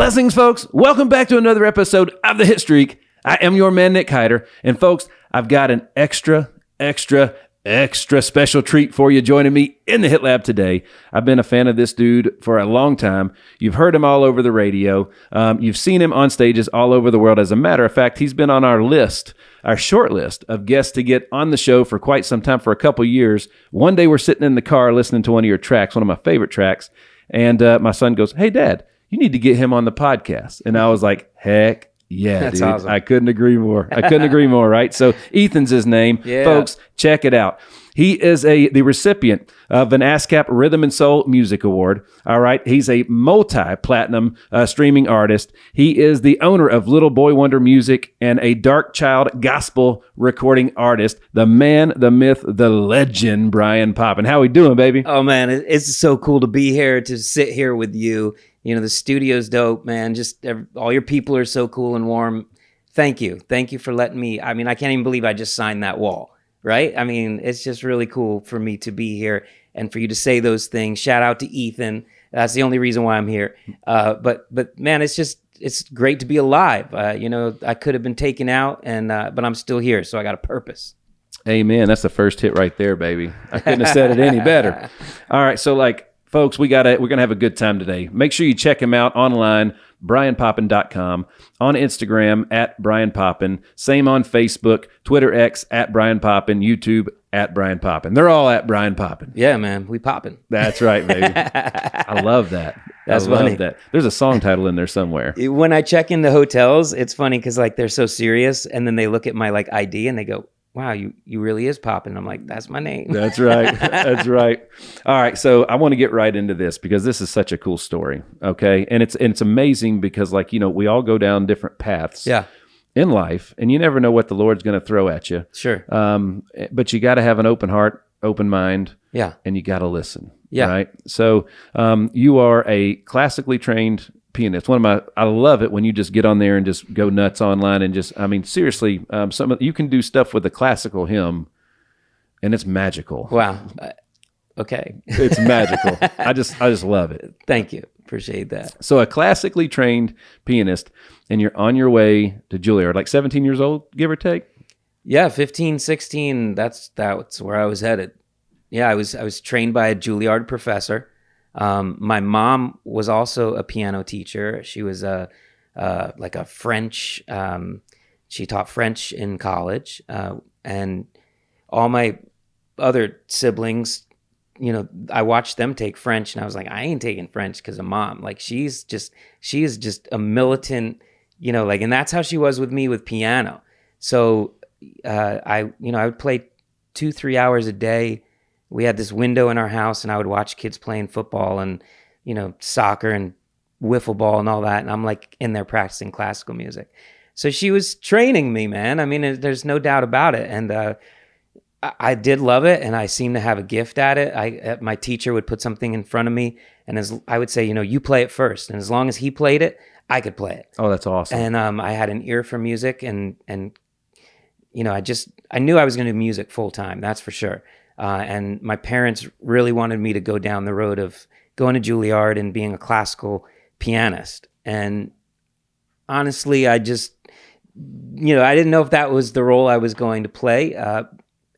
Blessings, folks. Welcome back to another episode of the Hitstreak. I am your man, Nick Hyder. And folks, I've got an extra special treat for you joining me in the Hit Lab today. I've been a fan of this dude for a long time. You've heard him all over the radio. You've seen him on stages all over the world. As a matter of fact, he's been on our list, our short list of guests to get on the show for quite some time, for a couple years. One day we're sitting in the car listening to one of your tracks, one of my favorite tracks. And my son goes, "Hey, Dad, you need to get him on the podcast." And I was like, heck yeah, that's dude. awesome. I couldn't agree more. Right? So Ethan's his name. Yeah. Folks, check it out. He is the recipient of an ASCAP Rhythm and Soul Music Award. All right. He's a multi-platinum streaming artist. He is the owner of Little Boy Wonder Music and a Darkchild gospel recording artist. The man, the myth, the legend, Bryan Popin. How we doing, baby? Oh, man, it's so cool to be here, to sit here with you. You know, the studio's dope, man. Just all your people are so cool and warm. Thank you. Thank you for letting me. I mean, I can't even believe I just signed that wall. Right? I mean, it's just really cool for me to be here and for you to say those things. Shout out to Ethan. That's the only reason why I'm here. But man, it's great to be alive. You know, I could have been taken out, but I'm still here, so I got a purpose. Amen. That's the first hit right there, baby. I couldn't have said it any better. All right, so folks, we're gonna have a good time today. Make sure you check him out online, BryanPopin.com, on Instagram at Bryan Popin, same on Facebook, Twitter X at Bryan Popin, YouTube at Bryan Popin. They're all at Bryan Popin. Yeah, man, we poppin'. That's right, baby. I love that. That's I funny. love that. There's a song title in there somewhere. When I check into hotels, it's funny because they're so serious, and then they look at my ID and they go, "Wow, you really is Popin." I'm like, "That's my name." That's right. That's right. All right. So I want to get right into this because this is such a cool story. Okay. And it's amazing because we all go down different paths in life, and you never know what the Lord's going to throw at you. Sure. But you got to have an open heart, open mind. Yeah. And you got to listen. Yeah. Right. So you are a classically trained pianist. I love it when you just get on there and just go nuts online and seriously, you can do stuff with a classical hymn and it's magical. Wow. Okay. It's magical. I just love it. Thank you. Appreciate that. So a classically trained pianist, and you're on your way to Juilliard, like 17 years old, give or take? Yeah, 15, 16, that's where I was headed. Yeah, I was trained by a Juilliard professor. My mom was also a piano teacher. She was a French. She taught French in college, and all my other siblings, I watched them take French, and I was like, I ain't taking French because of Mom. Like she is just a militant, and that's how she was with me with piano. So I would play 2-3 hours a day. We had this window in our house, and I would watch kids playing football and, soccer and wiffle ball and all that. And I'm in there practicing classical music. So she was training me, man. I mean, there's no doubt about it. And I did love it, and I seemed to have a gift at it. My teacher would put something in front of me, and I would say, you play it first. And as long as he played it, I could play it. Oh, that's awesome. And I had an ear for music, and I knew I was going to do music full time. That's for sure. And my parents really wanted me to go down the road of going to Juilliard and being a classical pianist. And honestly, I just, I didn't know if that was the role I was going to play.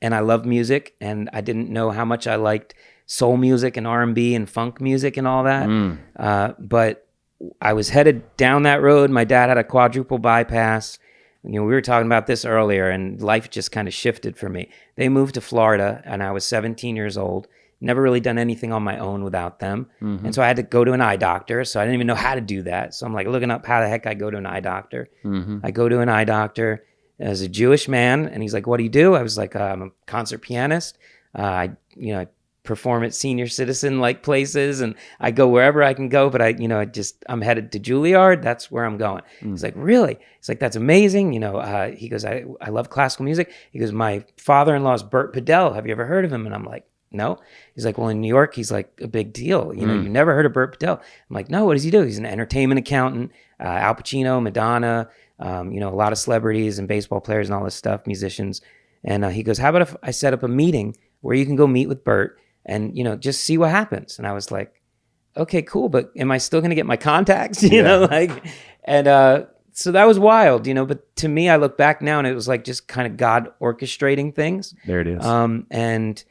And I love music, and I didn't know how much I liked soul music and R&B and funk music and all that. But I was headed down that road. My dad had a quadruple bypass. We were talking about this earlier, and life just kind of shifted for me. They moved to Florida, and I was 17 years old. Never really done anything on my own without them. Mm-hmm. And so I had to go to an eye doctor. So I didn't even know how to do that. So I'm looking up how the heck I go to an eye doctor. Mm-hmm. I go to an eye doctor as a Jewish man, and he's like, "What do you do?" I was like, "I'm a concert pianist. I perform at senior citizen places, and I go wherever I can go, but I'm headed to Juilliard. That's where I'm going." He's like, "Really?" He's like, "That's amazing." He goes, I love classical music. He goes, "My father-in-law is Burt Padell. Have you ever heard of him?" And I'm like, "No." He's like, "Well, in New York, he's like a big deal. You never heard of Burt Padell?" I'm like, "No, what does he do?" He's an entertainment accountant, Al Pacino, Madonna, a lot of celebrities and baseball players and all this stuff, musicians. And he goes, "How about if I set up a meeting where you can go meet with Burt and, just see what happens?" And I was like, okay, cool, but am I still going to get my contacts? You know, and so that was wild, but to me, I look back now and it was like just kind of God orchestrating things. There it is. And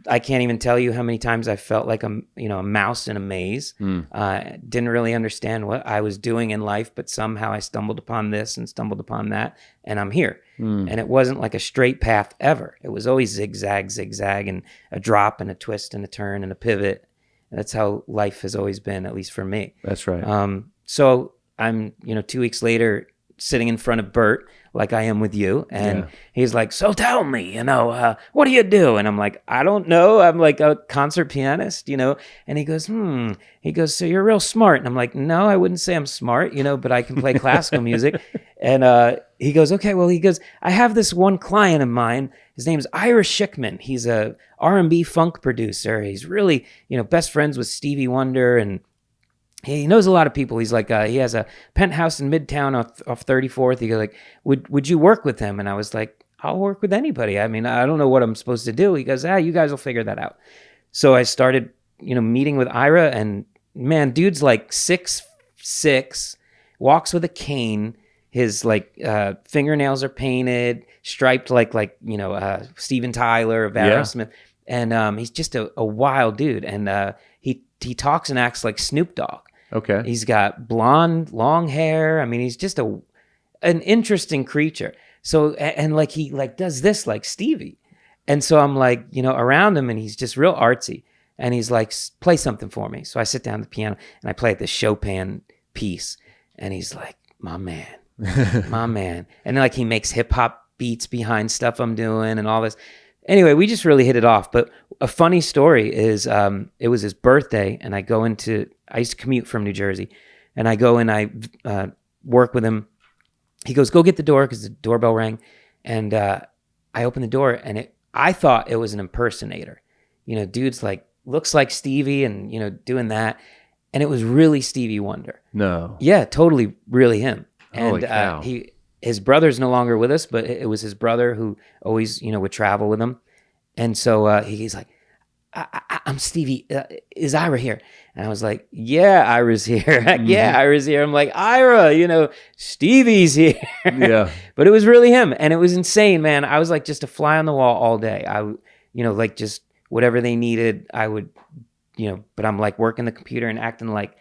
I can't even tell you how many times I felt like a mouse in a maze. Didn't really understand what I was doing in life, but somehow I stumbled upon this and stumbled upon that, and I'm here. And it wasn't like a straight path ever. It was always zigzag, and a drop and a twist and a turn and a pivot. And that's how life has always been, at least for me. That's right. So I'm, 2 weeks later, sitting in front of Bert, like I am with you. And he's like, so tell me, what do you do? And I'm like, I don't know. I'm like a concert pianist, and he goes, so you're real smart. And I'm like, no, I wouldn't say I'm smart, but I can play classical music. And he goes, okay, well, I have this one client of mine. His name's Ira Schickman. He's a R&B funk producer. He's really, best friends with Stevie Wonder, and he knows a lot of people. He's like, he has a penthouse in Midtown off 34th. He goes like, would you work with him? And I was like, I'll work with anybody. I mean, I don't know what I'm supposed to do. He goes, you guys will figure that out. So I started, meeting with Ira, and man, dude's like 6'6", walks with a cane. His fingernails are painted, striped like Steven Tyler of Aerosmith. And he's just a wild dude. And he talks and acts like Snoop Dogg. Okay. He's got blonde, long hair. I mean, he's just an interesting creature. So, and he does this like Stevie. And so I'm around him, and he's just real artsy. And he's like, play something for me. So I sit down at the piano and I play this Chopin piece. And he's like, my man, my man. And he makes hip hop beats behind stuff I'm doing and all this. Anyway, we just really hit it off. But a funny story is it was his birthday, and I used to commute from New Jersey, and I go and I work with him. He goes, go get the door, because the doorbell rang. And I open the door, and I thought it was an impersonator. Dude's looks like Stevie and, doing that. And it was really Stevie Wonder. No. Yeah, totally really him. Holy cow. His brother's no longer with us, but it was his brother who always, would travel with him. And so he's like, I'm Stevie. Is Ira here? And I was like, yeah, Ira's here. Yeah, Ira's here. I'm like, Ira, Stevie's here. Yeah. But it was really him. And it was insane, man. I was just a fly on the wall all day. Just whatever they needed, I would, but I'm working the computer and acting like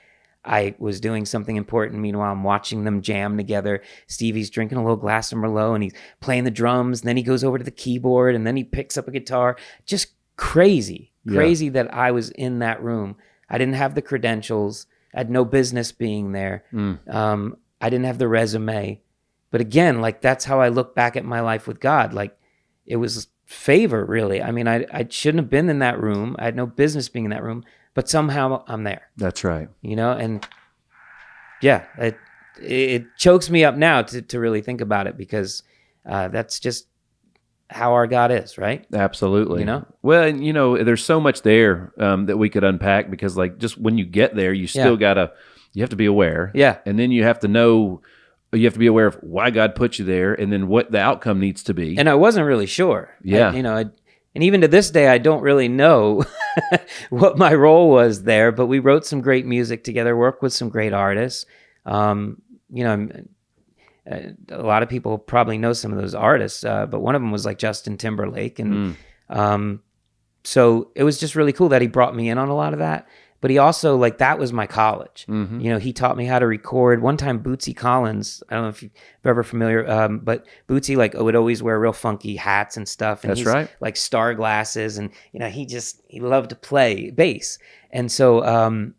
I was doing something important. Meanwhile, I'm watching them jam together. Stevie's drinking a little glass of Merlot, and he's playing the drums. And then he goes over to the keyboard, and then he picks up a guitar. Just crazy that I was in that room. I didn't have the credentials. I had no business being there. I didn't have the resume. But again, that's how I look back at my life with God. It was favor, really. I mean, I shouldn't have been in that room. I had no business being in that room. But somehow I'm there. That's right. And yeah, it chokes me up now to really think about it, because that's just how our God is, right? Absolutely. Well, there's so much there that we could unpack, because just when you get there, you still you have to be aware. Yeah. And then you have to know, you have to be aware of why God put you there, and then what the outcome needs to be. And I wasn't really sure. Yeah. And even to this day, I don't really know what my role was there, but we wrote some great music together, worked with some great artists. A lot of people probably know some of those artists, but one of them was Justin Timberlake. And so it was just really cool that he brought me in on a lot of that. But he also, that was my college. Mm-hmm. He taught me how to record. One time, Bootsy Collins, I don't know if you're ever familiar, but Bootsy, would always wear real funky hats and stuff. And That's right. Star glasses. And, he loved to play bass. And so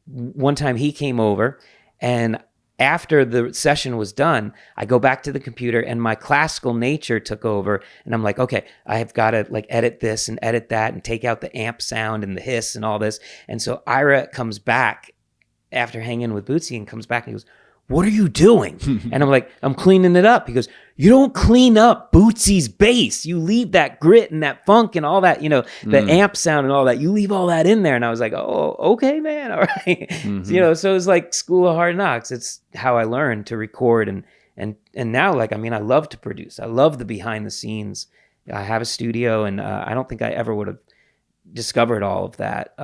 one time he came over, and after the session was done, I go back to the computer, and my classical nature took over. And I'm like, okay, I have got to edit this and edit that and take out the amp sound and the hiss and all this. And so Ira comes back after hanging with Bootsy, and comes back and he goes, what are you doing? And I'm like, I'm cleaning it up. He goes, you don't clean up Bootsy's bass. You leave that grit and that funk and all that, the amp sound and all that. You leave all that in there. And I was like, oh, okay, man. All right. Mm-hmm. So it was School of Hard Knocks. It's how I learned to record. And now, I love to produce. I love the behind the scenes. I have a studio, and I don't think I ever would have discovered all of that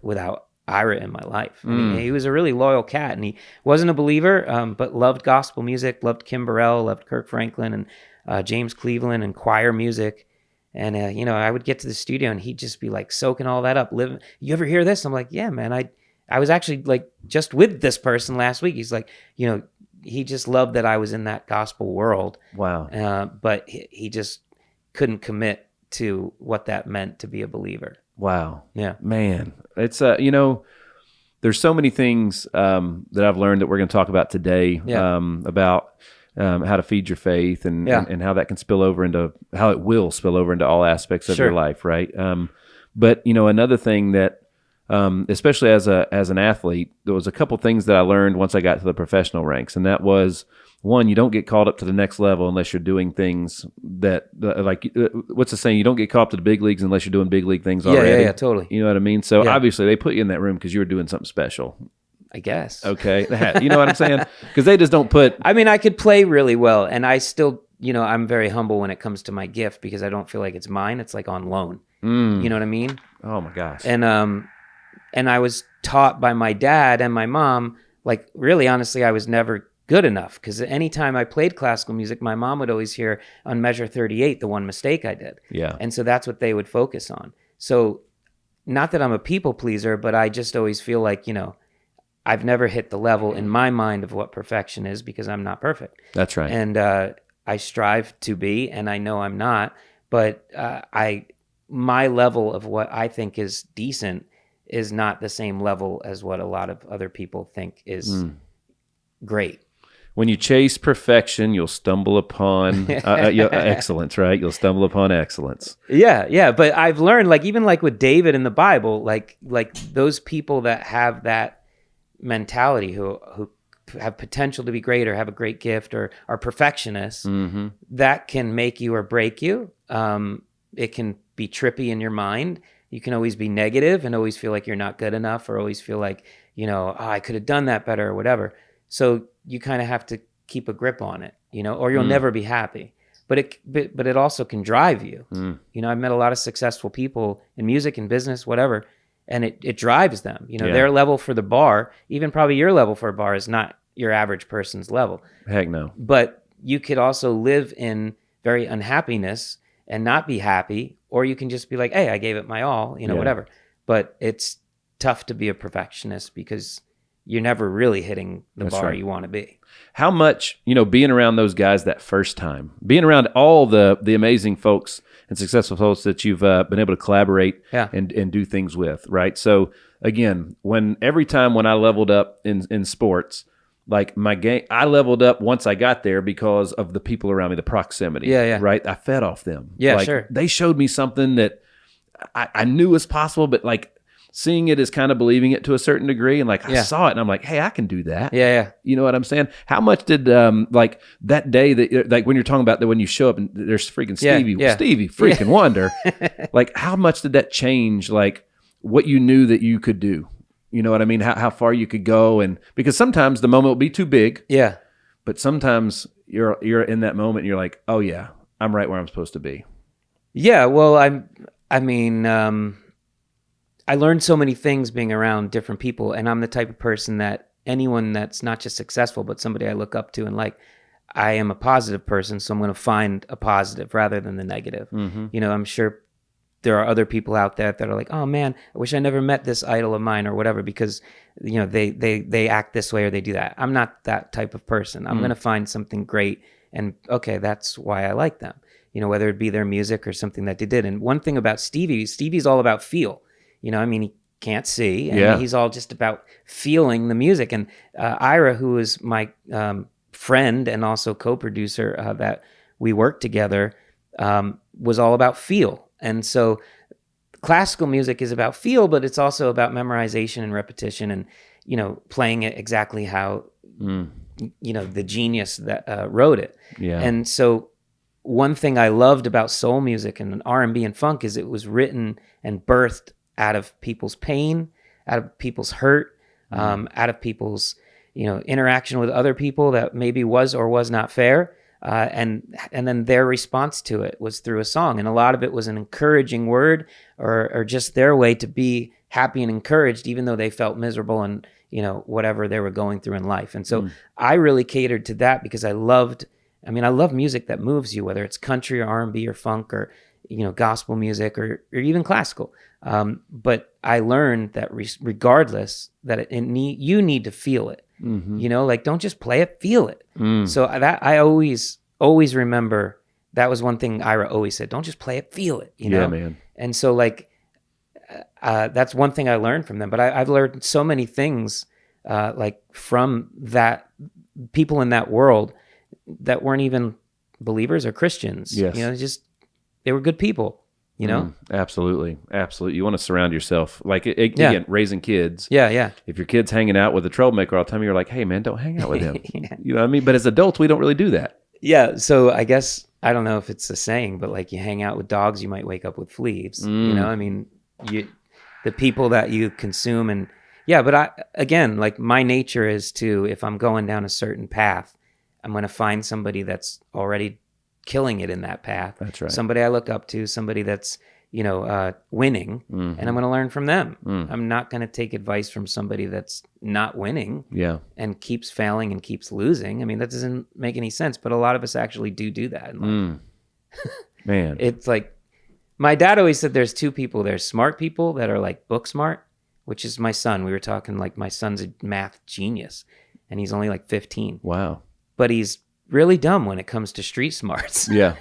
without Ira in my life. And he was a really loyal cat, and he wasn't a believer, but loved gospel music, loved Kim Burrell, loved Kirk Franklin and James Cleveland and choir music. And, I would get to the studio and he'd just be like soaking all that up. You ever hear this? I'm like, yeah, man, I was actually like just with this person last week. He's like, he just loved that I was in that gospel world. Wow. But he just couldn't commit to what that meant to be a believer. Wow. Yeah. Man, it's, there's so many things that I've learned that we're going to talk about today about how to feed your faith and how that can spill over into, how it will spill over into all aspects of your life, right? But, another thing that, especially as an athlete, there was a couple things that I learned once I got to the professional ranks, and that was, one, you don't get called up to the next level unless you're doing things that, what's the saying? You don't get called up to the big leagues unless you're doing big league things already. Yeah, totally. You know what I mean? So obviously they put you in that room because you were doing something special. I guess. Okay. You know what I'm saying? Because they just don't put... I mean, I could play really well, and I still, I'm very humble when it comes to my gift because I don't feel like it's mine. It's like on loan. You know what I mean? Oh, my gosh. And I was taught by my dad and my mom, like, really, honestly, I was never good enough because anytime I played classical music, my mom would always hear on measure 38 the one mistake I did. Yeah. And so that's what they would focus on. So not that I'm a people pleaser, but I just always feel like, I've never hit the level in my mind of what perfection is because I'm not perfect. That's right. And I strive to be, and I know I'm not, but my level of what I think is decent is not the same level as what a lot of other people think is great. When you chase perfection, you'll stumble upon excellence, right? You'll stumble upon excellence. Yeah. But I've learned, like, even like with David in the Bible, like those people that have that mentality who have potential to be great or have a great gift or are perfectionists, that can make you or break you. It can be trippy in your mind. You can always be negative and always feel like you're not good enough or always feel like, I could have done that better or whatever. So you kind of have to keep a grip on it, or you'll never be happy. But it also can drive you. I've met a lot of successful people in music and business, whatever, and it drives them. Their level for the bar, even probably your level for a bar, is not your average person's level. Heck no. But you could also live in very unhappiness and not be happy, or you can just be like, hey, I gave it my all, whatever. But it's tough to be a perfectionist because you're never really hitting the bar you want to be. How much, being around those guys that first time, being around all the amazing folks and successful folks that you've been able to collaborate and do things with, right? So again, every time when I leveled up in sports, like my game, I leveled up once I got there because of the people around me, the proximity, right? I fed off them. Yeah, sure. They showed me something that I knew was possible, but like, seeing it is kind of believing it to a certain degree. And like, I saw it and I'm like, hey, I can do that. Yeah. You know what I'm saying? How much did, like that day that, like when you're talking about that, when you show up and there's freaking Stevie freaking Wonder, like how much did that change? Like what you knew that you could do, you know what I mean? How far you could go. And because sometimes the moment will be too big. Yeah. But sometimes you're in that moment and you're like, oh yeah, I'm right where I'm supposed to be. Yeah. Well, I learned so many things being around different people, and I'm the type of person that anyone that's not just successful, but somebody I look up to and like, I am a positive person, so I'm going to find a positive rather than the negative. I'm sure there are other people out there that are like, oh man, I wish I never met this idol of mine or whatever because, they act this way or they do that. I'm not that type of person. I'm going to find something great, and okay, that's why I like them. Whether it be their music or something that they did. And one thing about Stevie's all about feel. He can't see, and he's all just about feeling the music. And Ira, who is my friend and also co-producer that we worked together, was all about feel. And so classical music is about feel, but it's also about memorization and repetition and, playing it exactly how, the genius that wrote it. Yeah. And so one thing I loved about soul music and R&B and funk is it was written and birthed out of people's pain, out of people's hurt, out of people's, interaction with other people that maybe was or was not fair. And then their response to it was through a song. And a lot of it was an encouraging word or just their way to be happy and encouraged, even though they felt miserable and, whatever they were going through in life. And so I really catered to that because I love music that moves you, whether it's country or R&B or funk or, gospel music or even classical. But I learned that regardless that you need to feel it, like don't just play it, feel it. So that I always remember that was one thing Ira always said, don't just play it, feel it, Yeah, man. And so like, that's one thing I learned from them, but I've learned so many things, like from that people in that world that weren't even believers or Christians. Yes. They were good people, Absolutely. You want to surround yourself, like again, raising kids. Yeah. If your kid's hanging out with a troublemaker all the time, you're like, hey man, don't hang out with him. You know what I mean? But as adults, we don't really do that. Yeah. So I guess, I don't know if it's a saying, but like you hang out with dogs, you might wake up with fleas, the people that you consume but like my nature is to, if I'm going down a certain path, I'm going to find somebody that's already killing it in that path. That's right. Somebody I look up to, somebody that's, winning, and I'm going to learn from them. I'm not going to take advice from somebody that's not winning and keeps failing and keeps losing. I mean, that doesn't make any sense, but a lot of us actually do that in life. Man. It's like, my dad always said there's two people. There's smart people that are like book smart, which is my son. We were talking like my son's a math genius and he's only like 15. Wow. But he's really dumb when it comes to street smarts. Yeah.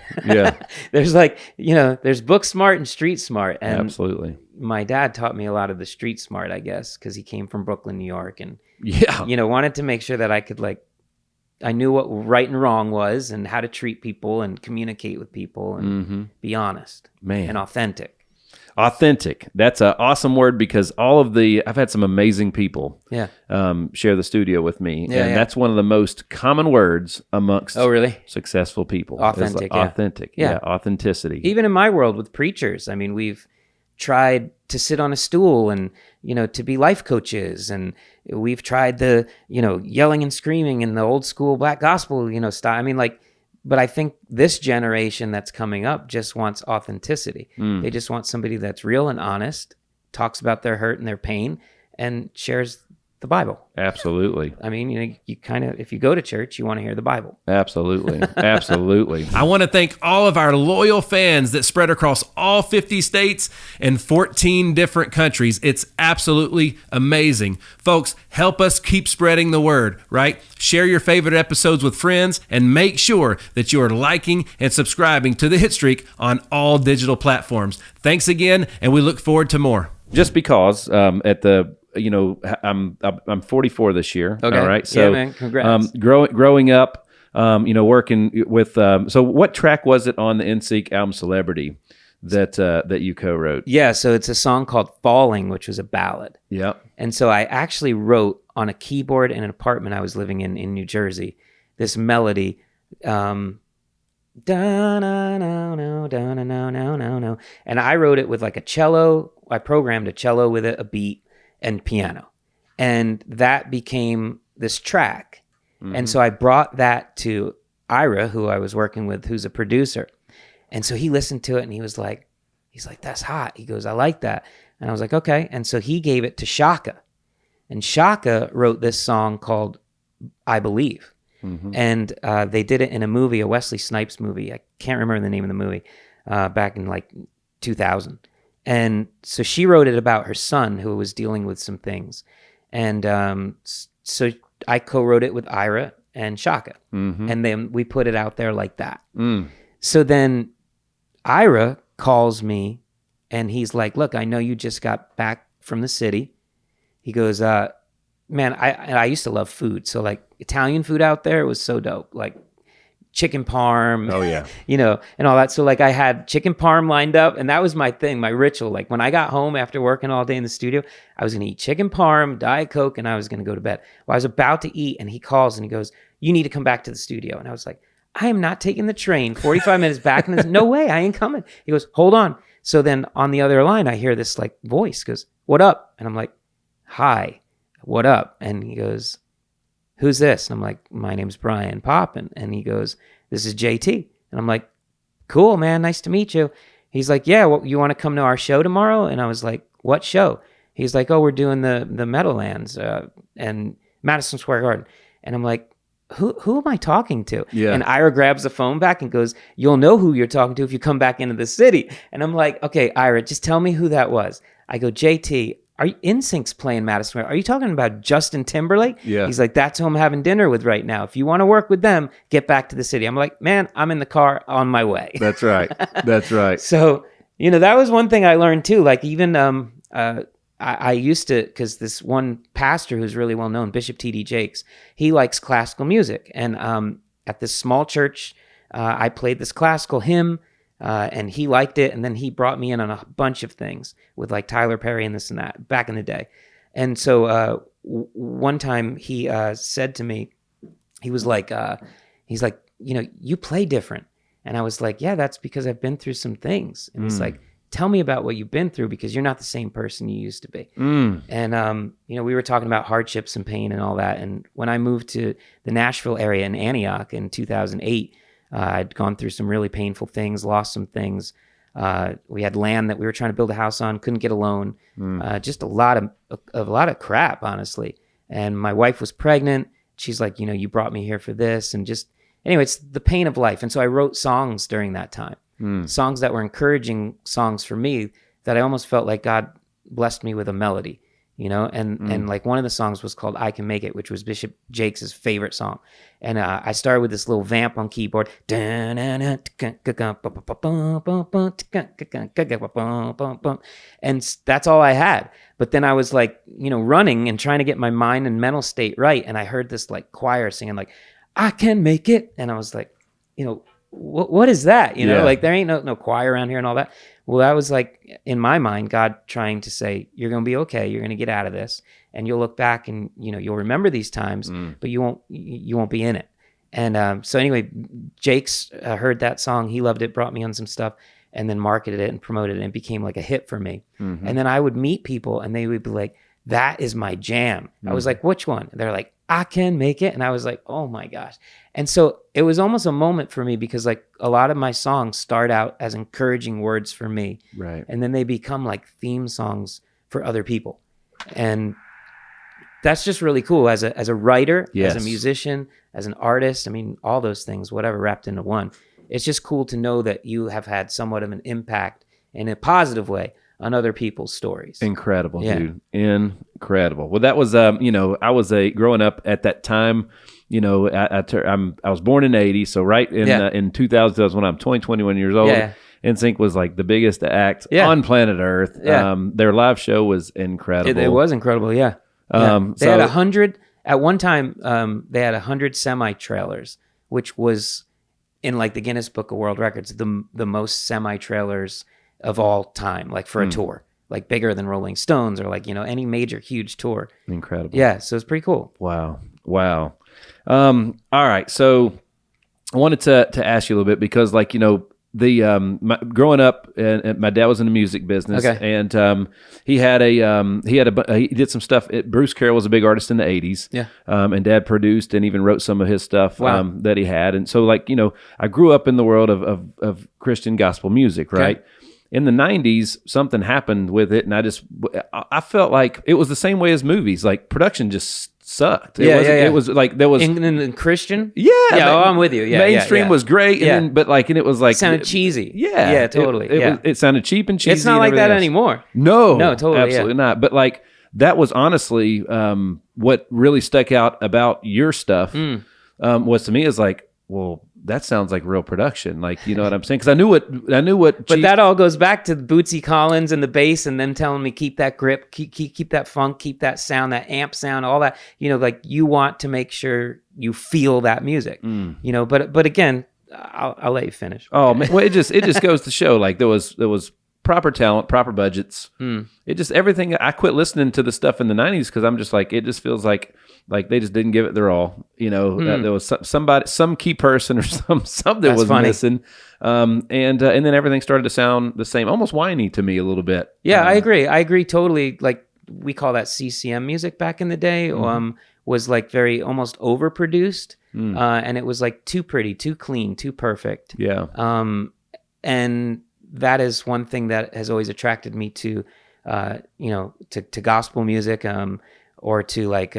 There's like, there's book smart and street smart. And absolutely. My dad taught me a lot of the street smart, I guess, because he came from Brooklyn, New York, and wanted to make sure that I could I knew what right and wrong was and how to treat people and communicate with people and be honest and authentic. Authentic. That's an awesome word because I've had some amazing people share the studio with me. That's one of the most common words amongst successful people. Authentic. Authentic. Yeah. Authenticity. Even in my world with preachers, I mean, we've tried to sit on a stool and, to be life coaches. And we've tried the, yelling and screaming in the old school black gospel, style. I mean, but I think this generation that's coming up just wants authenticity. They just want somebody that's real and honest, talks about their hurt and their pain, and shares the Bible. Absolutely. I mean, you kind of, if you go to church, you want to hear the Bible. Absolutely. Absolutely. I want to thank all of our loyal fans that spread across all 50 states and 14 different countries. It's absolutely amazing. Folks, help us keep spreading the word, right? Share your favorite episodes with friends and make sure that you are liking and subscribing to the Hitstreak on all digital platforms. Thanks again, and we look forward to more. Just because I'm 44 this year. Okay. All right. So, man, congrats. Growing up, working with. So, what track was it on the NSYNC album "Celebrity" that you co-wrote? Yeah. So it's a song called "Falling," which was a ballad. Yeah. And so I actually wrote on a keyboard in an apartment I was living in New Jersey this melody. And I wrote it with like a cello. I programmed a cello with it, a beat, and piano, and that became this track. And so I brought that to Ira, who I was working with, who's a producer, and so he listened to it and he's like, that's hot. He goes, I like that. And I was like, okay. And so he gave it to Shaka, and Shaka wrote this song called I Believe. And they did it in a movie, a Wesley Snipes movie. I can't remember the name of the movie, back in like 2000. And so she wrote it about her son who was dealing with some things. And so I co-wrote it with Ira and Shaka. And then we put it out there like that. So then Ira calls me and he's like, look, I know you just got back from the city. He goes, man, I used to love food. So like Italian food out there was so dope. Like chicken parm. Oh yeah. And all that. So like I had chicken parm lined up, and that was my thing, my ritual. Like when I got home after working all day in the studio, I was going to eat chicken parm, Diet Coke, and I was going to go to bed. Well, I was about to eat, and he calls and he goes, you need to come back to the studio. And I was like, I am not taking the train 45 minutes back. And no way, I ain't coming. He goes, hold on. So then on the other line, I hear this like voice goes, what up? And I'm like, hi, what up? And he goes, who's this? And I'm like, my name's Bryan Popin. And he goes, this is JT. And I'm like, cool, man. Nice to meet you. He's like, yeah, well, you want to come to our show tomorrow? And I was like, what show? He's like, oh, we're doing the Meadowlands and Madison Square Garden. And I'm like, who am I talking to? Yeah. And Ira grabs the phone back and goes, you'll know who you're talking to if you come back into the city. And I'm like, okay, Ira, just tell me who that was. I go, JT, are you NSYNC's playing Madison Square? Are you talking about Justin Timberlake? Yeah. He's like, that's who I'm having dinner with right now. If you want to work with them, get back to the city. I'm like, man, I'm in the car on my way. That's right. That's right. So, that was one thing I learned too. Like even I used to, because this one pastor who's really well known, Bishop T.D. Jakes, he likes classical music. And at this small church, I played this classical hymn, and he liked it. And then he brought me in on a bunch of things with like Tyler Perry and this and that back in the day. And so one time he said to me, he's like, you play different. And I was like, yeah, that's because I've been through some things. And he's like, tell me about what you've been through, because you're not the same person you used to be. And, we were talking about hardships and pain and all that. And when I moved to the Nashville area in Antioch in 2008, I'd gone through some really painful things, lost some things. We had land that we were trying to build a house on, couldn't get a loan. Just a lot of crap, honestly. And my wife was pregnant. She's like, you brought me here for this. And just, anyway, it's the pain of life. And so I wrote songs during that time. Songs that were encouraging songs for me, that I almost felt like God blessed me with a melody, and like one of the songs was called I Can Make It, which was Bishop Jakes' favorite song. And I started with this little vamp on keyboard. And that's all I had. But then I was like, running and trying to get my mind and mental state right. And I heard this like choir singing like, I can make it. And I was like, what is that? Like there ain't no choir around here and all that. Well, that was like in my mind, God trying to say, you're going to be okay. You're going to get out of this, and you'll look back and, you'll remember these times, but you won't be in it. And so anyway, Jake's heard that song. He loved it, brought me on some stuff, and then marketed it and promoted it, and it became like a hit for me. And then I would meet people and they would be like, that is my jam. I was like, which one? They're like, I Can Make It. And I was like, oh my gosh. And so it was almost a moment for me, because like a lot of my songs start out as encouraging words for me. Right. And then they become like theme songs for other people. And that's just really cool as a writer, Yes. as a musician, as an artist. I mean, all those things, whatever, wrapped into one. It's just cool to know that you have had somewhat of an impact in a positive way on other people's stories. Incredible, dude. Incredible. Well, that was, I was growing up at that time, I was born in 80. So right in 2000, that was when I'm 21 years old. Yeah. NSYNC was like the biggest act on planet Earth. Yeah. Their live show was incredible. It was incredible. Yeah. They had 100 at one time. They had 100 semi-trailers, which was in like the Guinness Book of World Records, the most semi-trailers of all time, like for a tour, like bigger than Rolling Stones or like, any major huge tour. Incredible. Yeah. So it's pretty cool. Wow. All right. So I wanted to ask you a little bit, because like, growing up, and my dad was in the music business, and he did some stuff. Bruce Carroll was a big artist in the 80s. Yeah. And Dad produced and even wrote some of his stuff. Wow. That he had. And so like, I grew up in the world of Christian gospel music, right? Okay. In the 90s, something happened with it, and I felt like it was the same way as movies. Like production just sucked. It was like there was in Christian. Yeah. I'm with you. Yeah, mainstream was great, and then, it was like it sounded cheesy. Yeah, yeah, totally. It sounded cheap and cheesy. It's not like that anymore. No, totally, absolutely not. But like that was honestly what really stuck out about your stuff. Was to me is like, well, that sounds like real production. Like, you know what I'm saying? Because I knew what. But that all goes back to Bootsy Collins and the bass, and them telling me keep that grip, keep that funk, keep that sound, that amp sound, all that. Like you want to make sure you feel that music. But again, I'll let you finish. Oh man, well, it just goes to show like there was proper talent, proper budgets. It just everything. I quit listening to the stuff in the 90s because I'm just like, it just feels like they just didn't give it their all. There was some key person or something That's was funny. missing. And then everything started to sound the same, almost whiny to me a little bit. Yeah, I agree totally. Like we call that CCM music back in the day. Was like very almost overproduced, and it was like too pretty, too clean, too perfect. Yeah. And that is one thing that has always attracted me to to gospel music, or to like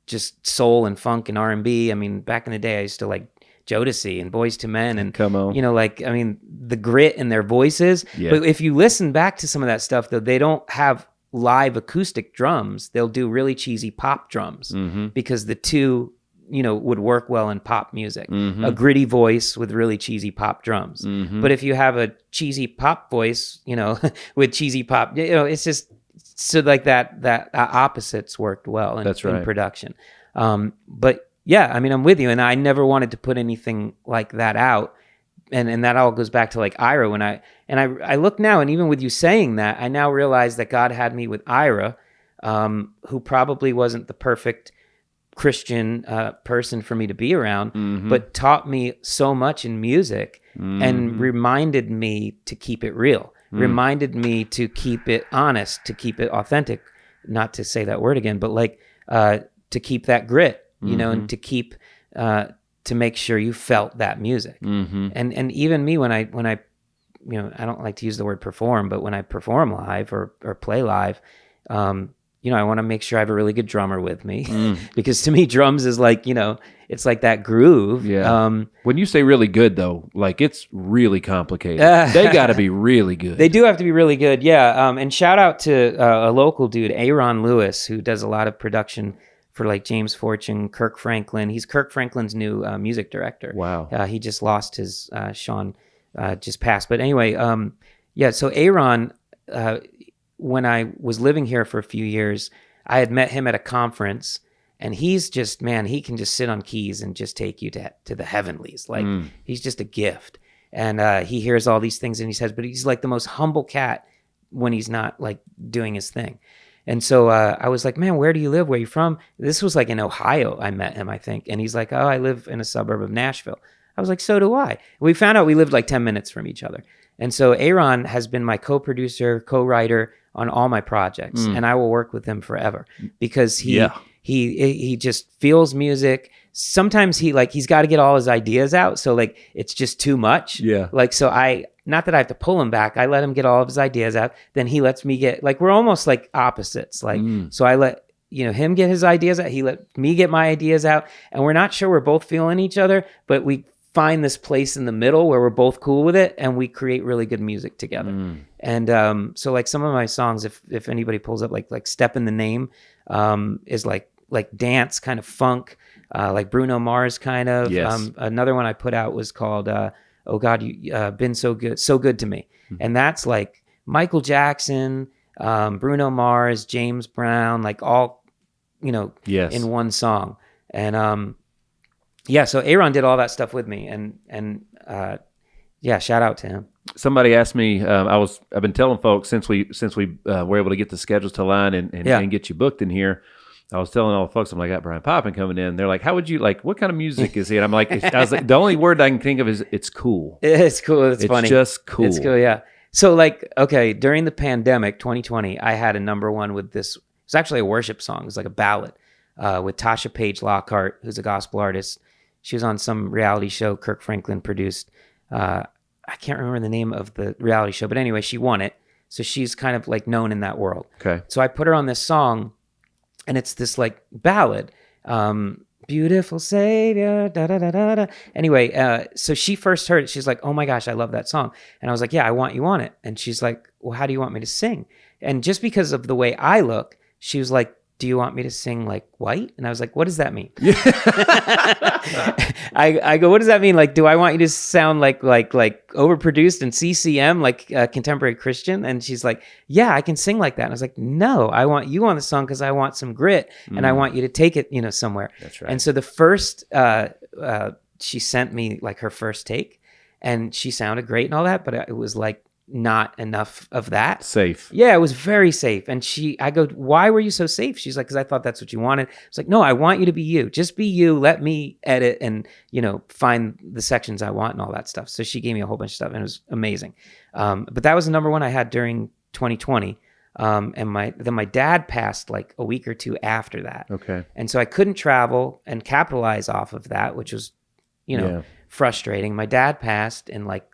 just soul and funk and R&B. I mean, back in the day, I used to like Jodeci and Boys to Men, and Come on. the grit in their voices. Yeah. But if you listen back to some of that stuff, though, they don't have live acoustic drums. They'll do really cheesy pop drums because the two, would work well in pop music. A gritty voice with really cheesy pop drums. But if you have a cheesy pop voice, with cheesy pop, it's just so like that opposites worked well in production. But yeah, I mean, I'm with you, and I never wanted to put anything like that out. And that all goes back to like Ira. When I look now, and even with you saying that, I now realize that God had me with Ira, who probably wasn't the perfect Christian person for me to be around, but taught me so much in music and reminded me to keep it real, reminded me to keep it honest, to keep it authentic, not to say that word again, but like to keep that grit, and to keep to make sure you felt that music. And even me when I I don't like to use the word perform, but when I perform live or play live, I want to make sure I have a really good drummer with me because to me drums is like, it's like that groove. Yeah. When you say really good though, like it's really complicated. They got to be really good. They do have to be really good. Yeah. And shout out to a local dude, Aaron Lewis, who does a lot of production for like James Fortune, Kirk Franklin. He's Kirk Franklin's new music director. Wow. He just lost his, Sean just passed. But anyway, so Aaron, when I was living here for a few years, I had met him at a conference, and he's just, man, he can just sit on keys and just take you to the heavenlies. Like he's just a gift. And he hears all these things and he says, but he's like the most humble cat when he's not like doing his thing. And so I was like, man, where do you live? Where are you from? This was like in Ohio. I met him, I think. And he's like, oh, I live in a suburb of Nashville. I was like, so do I. We found out we lived like 10 minutes from each other. And so Aaron has been my co-producer, co-writer on all my projects. And I will work with him forever because he just feels music. Sometimes he's got to get all his ideas out. So like, it's just too much. Yeah. Like, so not that I have to pull him back. I let him get all of his ideas out. Then he lets me get, like, we're almost like opposites. Like, so I let, him get his ideas out. He let me get my ideas out. And we're not sure we're both feeling each other, but we find this place in the middle where we're both cool with it. And we create really good music together. And so like some of my songs, if anybody pulls up like Step in the Name, is like dance kind of funk, like Bruno Mars kind of. Yes. Another one I put out was called, Oh God, you been so good to me. And that's like Michael Jackson, Bruno Mars, James Brown, like all, in one song. And so Aaron did all that stuff with me, and shout out to him. Somebody asked me, I've been telling folks since we were able to get the schedules to line and get you booked in here. I was telling all the folks, I'm like, I got Bryan Popin coming in. They're like, how would you what kind of music is he? And I'm like, I was like, the only word I can think of is it's cool. It's cool. It's funny. It's just cool. It's cool. Yeah. So like, okay, during the pandemic, 2020, I had a number one with this. It's actually a worship song. It was like a ballad with Tasha Page Lockhart, who's a gospel artist. She was on some reality show Kirk Franklin produced. I can't remember the name of the reality show, but anyway, she won it. So she's kind of like known in that world. Okay. So I put her on this song, and it's this like ballad, beautiful Savior, da da da da da. Anyway, so she first heard it. She's like, oh my gosh, I love that song. And I was like, yeah, I want you on it. And she's like, well, how do you want me to sing? And just because of the way I look, she was like, do you want me to sing like white? And I was like, what does that mean? I go, what does that mean? Like, do I want you to sound like overproduced and CCM, like contemporary Christian? And she's like, yeah, I can sing like that. And I was like, no, I want you on the song because I want some grit and I want you to take it, somewhere. That's right. And so the first, she sent me like her first take, and she sounded great and all that, but it was like not enough of that. Safe. Yeah, it was very safe. And I go, why were you so safe? She's like, because I thought that's what you wanted. It's like, no, I want you to be you. Just be you. Let me edit and, find the sections I want and all that stuff. So she gave me a whole bunch of stuff, and it was amazing. But that was the number one I had during 2020. And my dad passed like a week or two after that. Okay. And so I couldn't travel and capitalize off of that, which was, frustrating. My dad passed in like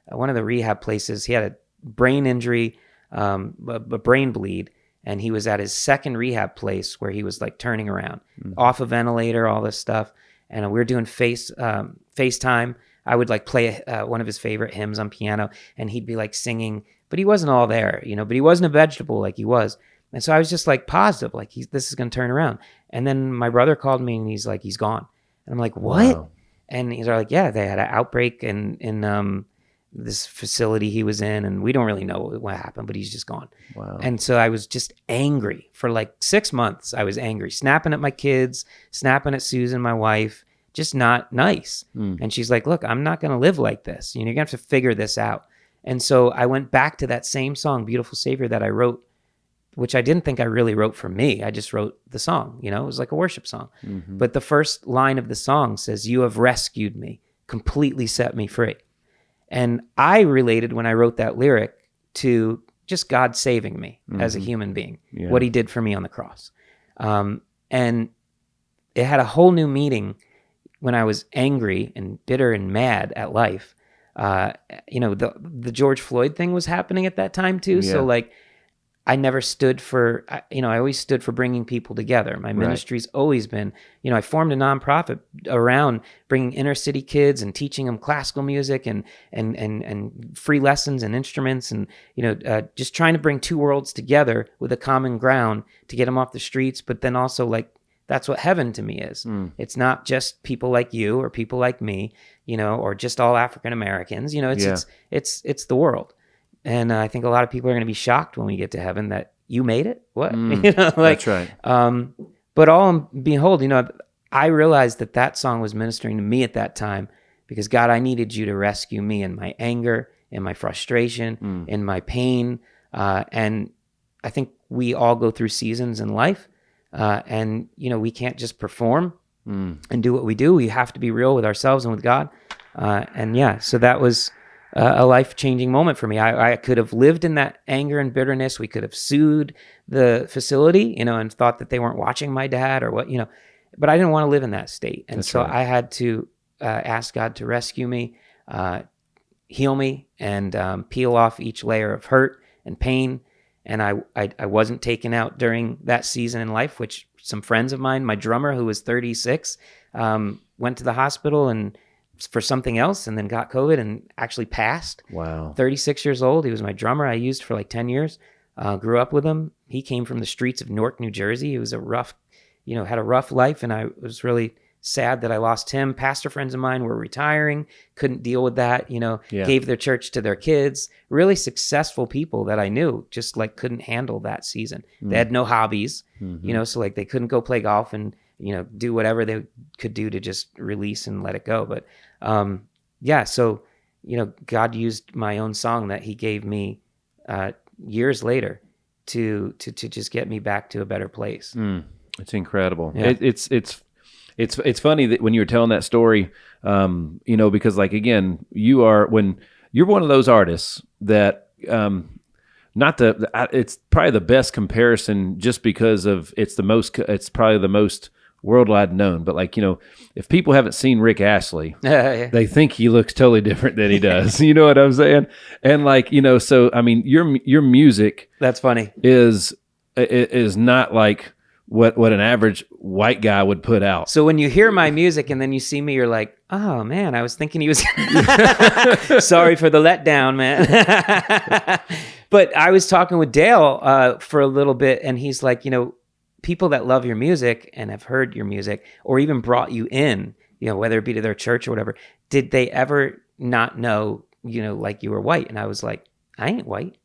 one of the rehab places. He had a brain injury. a brain bleed. And he was at his second rehab place where he was like turning around, off a ventilator, all this stuff. And we were doing FaceTime. I would like play one of his favorite hymns on piano, and he'd be like singing, but he wasn't all there, but he wasn't a vegetable like he was. And so I was just like positive, like this is going to turn around. And then my brother called me and he's like, he's gone. And I'm like, what? Wow. And he's like, yeah, they had an outbreak in this facility he was in, and we don't really know what happened, but he's just gone. Wow. And so I was just angry for like 6 months. I was angry, snapping at my kids, snapping at Susan, my wife, just not nice. And she's like, look, I'm not going to live like this. You're going to have to figure this out. And so I went back to that same song, Beautiful Savior, that I wrote, which I didn't think I really wrote for me. I just wrote the song, it was like a worship song. But the first line of the song says, you have rescued me, completely set me free. And I related when I wrote that lyric to just God saving me as a human being, what he did for me on the cross. And it had a whole new meaning when I was angry and bitter and mad at life. The George Floyd thing was happening at that time too. So like, I never stood for, I always stood for bringing people together. My ministry's always been, I formed a nonprofit around bringing inner city kids and teaching them classical music and free lessons and instruments and, just trying to bring two worlds together with a common ground to get them off the streets. But then also like, that's what heaven to me is. It's not just people like you or people like me, or just all African Americans, it's the world. And I think a lot of people are going to be shocked when we get to heaven that you made it. What? That's right. But all and behold, I realized that song was ministering to me at that time because God, I needed you to rescue me in my anger, in my frustration, in my pain. And I think we all go through seasons in life. And we can't just perform and do what we do. We have to be real with ourselves and with God. So that was a life-changing moment for me. I could have lived in that anger and bitterness. We could have sued the facility, and thought that they weren't watching my dad or what, but I didn't want to live in that state. And That's right. I had to ask God to rescue me, heal me, and peel off each layer of hurt and pain. And I wasn't taken out during that season in life, which some friends of mine, my drummer who was 36, went to the hospital and for something else and then got COVID and actually passed. Wow. 36 years old. He was my drummer I used for like 10 years. Grew up with him. He came from the streets of Newark, New Jersey. He was had a rough life, and I was really sad that I lost him. Pastor friends of mine were retiring, couldn't deal with that, gave their church to their kids. Really successful people that I knew just like couldn't handle that season. They had no hobbies, so like they couldn't go play golf and do whatever they could do to just release and let it go. But so God used my own song that he gave me years later to just get me back to a better place. It's incredible. Yeah. It's funny that when you were telling that story, because like, again, you're one of those artists that, it's probably the best comparison just because of it's probably the most worldwide known, but like, if people haven't seen Rick Astley, they think he looks totally different than he does. You know what I'm saying? And like, so I mean, your music, that's funny, is not like what an average white guy would put out. So when you hear my music and then you see me, you're like, oh man, I was thinking he was sorry for the letdown, man. But I was talking with Dale for a little bit, and he's like, people that love your music and have heard your music or even brought you in, whether it be to their church or whatever, did they ever not know, like you were white? And I was like, I ain't white.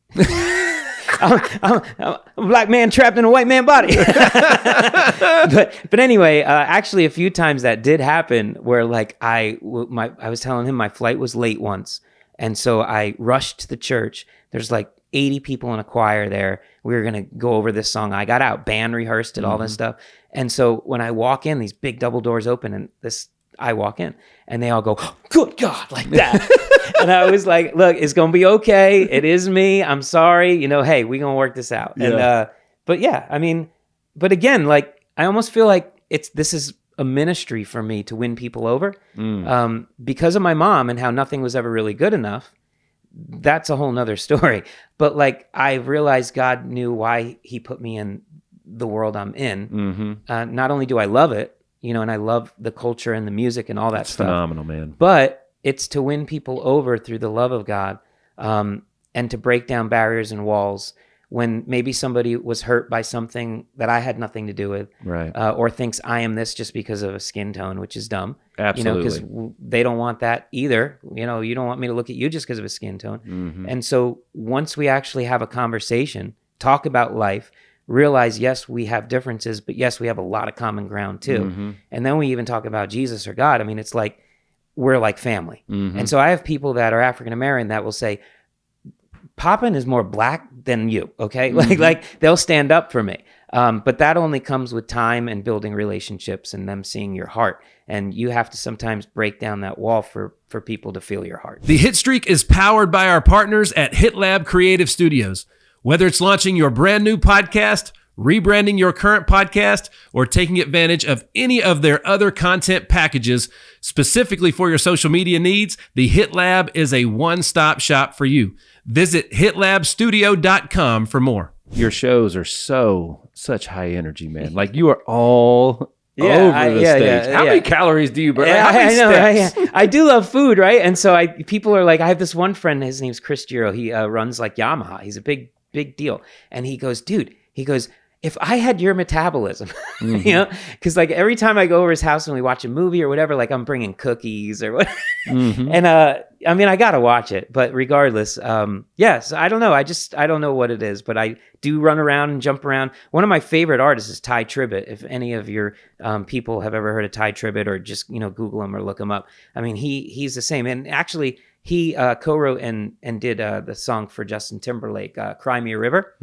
I'm a black man trapped in a white man body. but anyway, actually a few times that did happen where like I was telling him my flight was late once. And so I rushed to the church. There's like 80 people in a choir there. We were going to go over this song. I got out, band rehearsed it, all this stuff. And so when I walk in, these big double doors open and I walk in and they all go, oh, good God, like that. And I was like, look, it's going to be okay. It is me. I'm sorry. Hey, we're going to work this out. Yeah. And, but again, like, I almost feel like this is a ministry for me to win people over because of my mom and how nothing was ever really good enough. that's a whole nother story. But like, I realized God knew why he put me in the world I'm in. Not only do I love it, you know, and I love the culture and the music and all that stuff. Phenomenal, man. But it's to win people over through the love of God, and to break down barriers and walls when maybe somebody was hurt by something that I had nothing to do with, Right. Or thinks I am this just because of a skin tone, which is dumb. Absolutely. You know, because they don't want that either. You know, you don't want me to look at you just because of a skin tone. And so once we actually have a conversation, talk about life, realize, yes, we have differences, but yes, we have a lot of common ground too. And then we even talk about Jesus or God. I mean, it's like, we're like family. And so I have people that are African-American that will say, Popin is more black than you, okay? Like they'll stand up for me. But that only comes with time and building relationships and them seeing your heart. And you have to sometimes break down that wall for people to feel your heart. The Hitstreak is powered by our partners at HitLab Creative Studios. Whether it's launching your brand new podcast, rebranding your current podcast, or taking advantage of any of their other content packages specifically for your social media needs, the HitLab is a one-stop shop for you. Visit hitlabstudio.com for more. Your shows are such high energy, man. Like you are all over the stage. How many calories do you burn? Yeah, How many I know. steps? I do love food, right? And so people are like, I have this one friend, his name's Chris Giro. He runs like Yamaha. He's a big deal. And he goes, dude, if I had your metabolism, you know, because like every time I go over his house and we watch a movie or whatever, like I'm bringing cookies or what. And I mean, I got to watch it, but regardless, yes, I don't know. I don't know what it is, but I do run around and jump around. One of my favorite artists is Ty Tribbett. If any of your people have ever heard of Ty Tribbett, or just, you know, Google him or look him up. I mean, he's the same. And actually, he co-wrote and did the song for Justin Timberlake, Cry Me a River.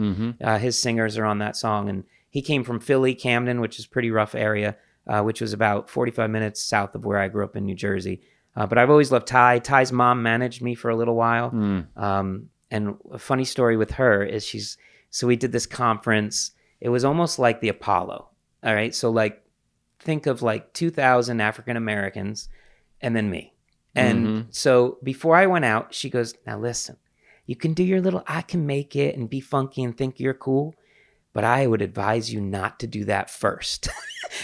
His singers are on that song. And he came from Philly, Camden, which is a pretty rough area, which was about 45 minutes south of where I grew up in New Jersey. But I've always loved Ty. Ty's mom managed me for a little while. And a funny story with her is so we did this conference. It was almost like the Apollo. All right. So like, think of like 2,000 African Americans and then me. And so before I went out, she goes, now listen, you can do your little, I can make it and be funky and think you're cool, but I would advise you not to do that first.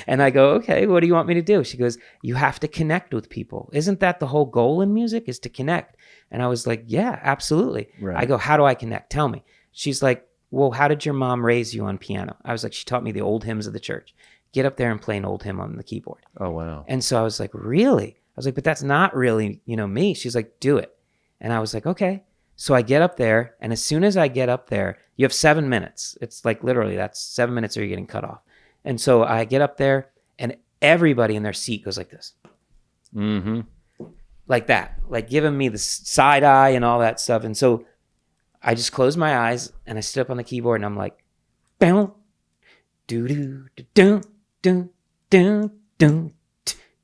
And I go, okay, what do you want me to do? She goes, you have to connect with people. Isn't that the whole goal in music, is to connect? And I was like, yeah, absolutely. Right. I go, how do I connect? Tell me. She's like, well, how did your mom raise you on piano? I was like, she taught me the old hymns of the church. Get up there and play an old hymn on the keyboard. Oh, wow. And so I was like, really? I was like, but that's not really, you know, me. She's like, do it. And I was like, okay. So I get up there, and as soon as I get up there, you have 7 minutes. It's like literally that's 7 minutes or you're getting cut off. And so I get up there, and everybody in their seat goes like this. Like that, like giving me the side eye and all that stuff. And so I just close my eyes and I sit up on the keyboard and I'm like, boom, doo doo doo doo doo doo.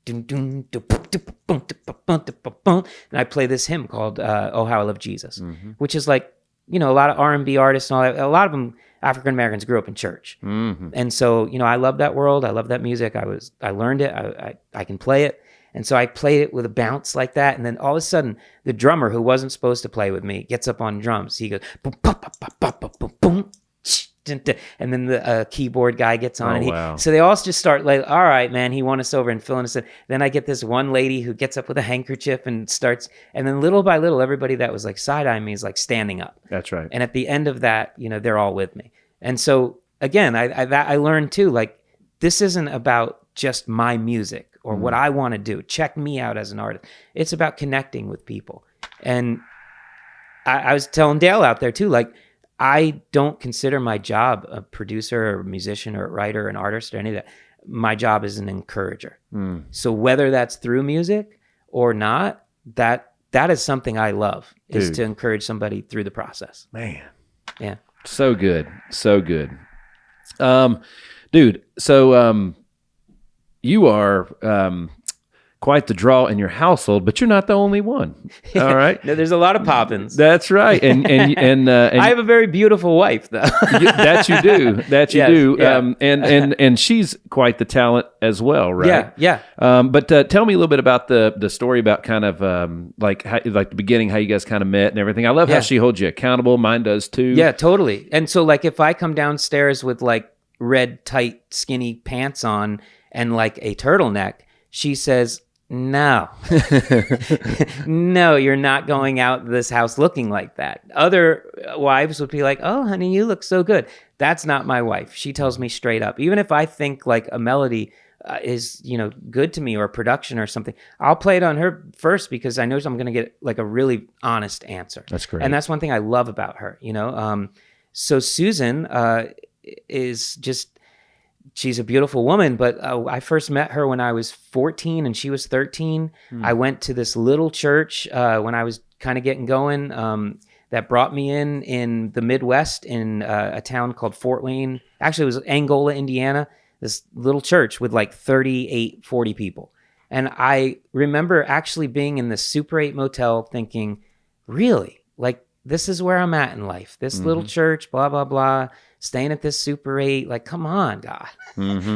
And I play this hymn called "Oh How I Love Jesus," which is like, you know, a lot of R&B artists and all that. A lot of them, African Americans, grew up in church, and so, you know, I love that world. I love that music. I learned it. I can play it, and so I played it with a bounce like that. And then all of a sudden, the drummer, who wasn't supposed to play with me, gets up on drums. He goes boom, boom, boom, boom, boom, boom, boom. And then the keyboard guy gets on, so they all just start like, all right, man, he won us over and filling us in. Then I get this one lady who gets up with a handkerchief and starts, and then little by little, everybody that was like side-eyeing me is like standing up. That's right. And at the end of that, you know, they're all with me. And so again, I learned too, like, this isn't about just my music or what I want to do. Check me out as an artist. It's about connecting with people. And I was telling Dale out there too, like, I don't consider my job a producer or a musician or a writer or an artist or any of that. My job is an encourager. So whether that's through music or not, that is something I love, is to encourage somebody through the process. Man. Yeah. So good. So good. Dude, so you are quite the draw in your household, but you're not the only one. All right. No, there's a lot of Popins. That's right. And I have a very beautiful wife, though. that you do. That you Yes, do. yeah. And she's quite the talent as well, right? Yeah. But tell me a little bit about the story about kind of like the beginning, how you guys kind of met and everything. I love how Yeah. she holds you accountable. Mine does too. Yeah, totally. And so like if I come downstairs with like red, tight, skinny pants on and like a turtleneck, she says, no, no, you're not going out this house looking like that. Other wives would be like, oh, honey, you look so good. That's not my wife. She tells me straight up. Even if I think like a melody is, good to me or a production or something, I'll play it on her first because I know I'm going to get like a really honest answer. That's great. And that's one thing I love about her, So Susan is just... She's a beautiful woman, but I first met her when I was 14 and she was 13. I went to this little church when I was kind of getting going that brought me in the Midwest in a town called Fort Wayne. Actually, it was Angola, Indiana, this little church with like 38, 40 people. And I remember actually being in the Super 8 motel thinking, really? Like, this is where I'm at in life. This little church, blah, blah, blah. Staying at this Super 8, like, come on, God.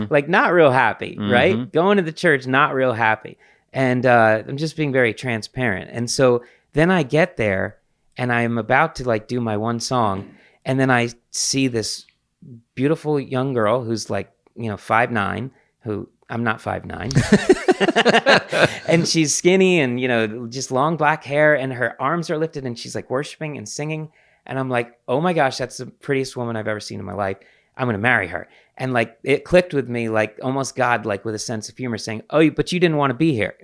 Like, not real happy, right? Going to the church, not real happy. And I'm just being very transparent. And so then I get there and I'm about to like do my one song. And then I see this beautiful young girl who's like, 5'9", who I'm not 5'9". And she's skinny and, just long black hair and her arms are lifted and she's like worshiping and singing. And I'm like, oh my gosh, that's the prettiest woman I've ever seen in my life. I'm going to marry her. And like, it clicked with me, like almost God, like with a sense of humor saying, oh, but you didn't want to be here.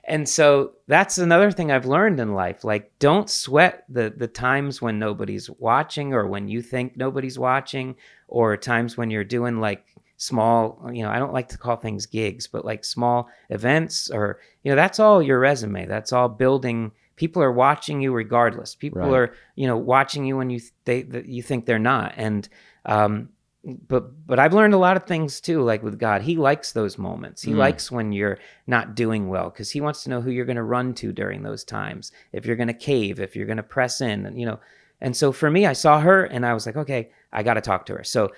And so that's another thing I've learned in life. Like, don't sweat the times when nobody's watching or when you think nobody's watching, or times when you're doing like small, I don't like to call things gigs, but like small events or, that's all your resume. That's all building. People are watching you regardless. People are, watching you when you think they're not. And, but I've learned a lot of things too, like with God. He likes those moments. He likes when you're not doing well because he wants to know who you're going to run to during those times. If you're going to cave, if you're going to press in, And so for me, I saw her and I was like, okay, I got to talk to her. So,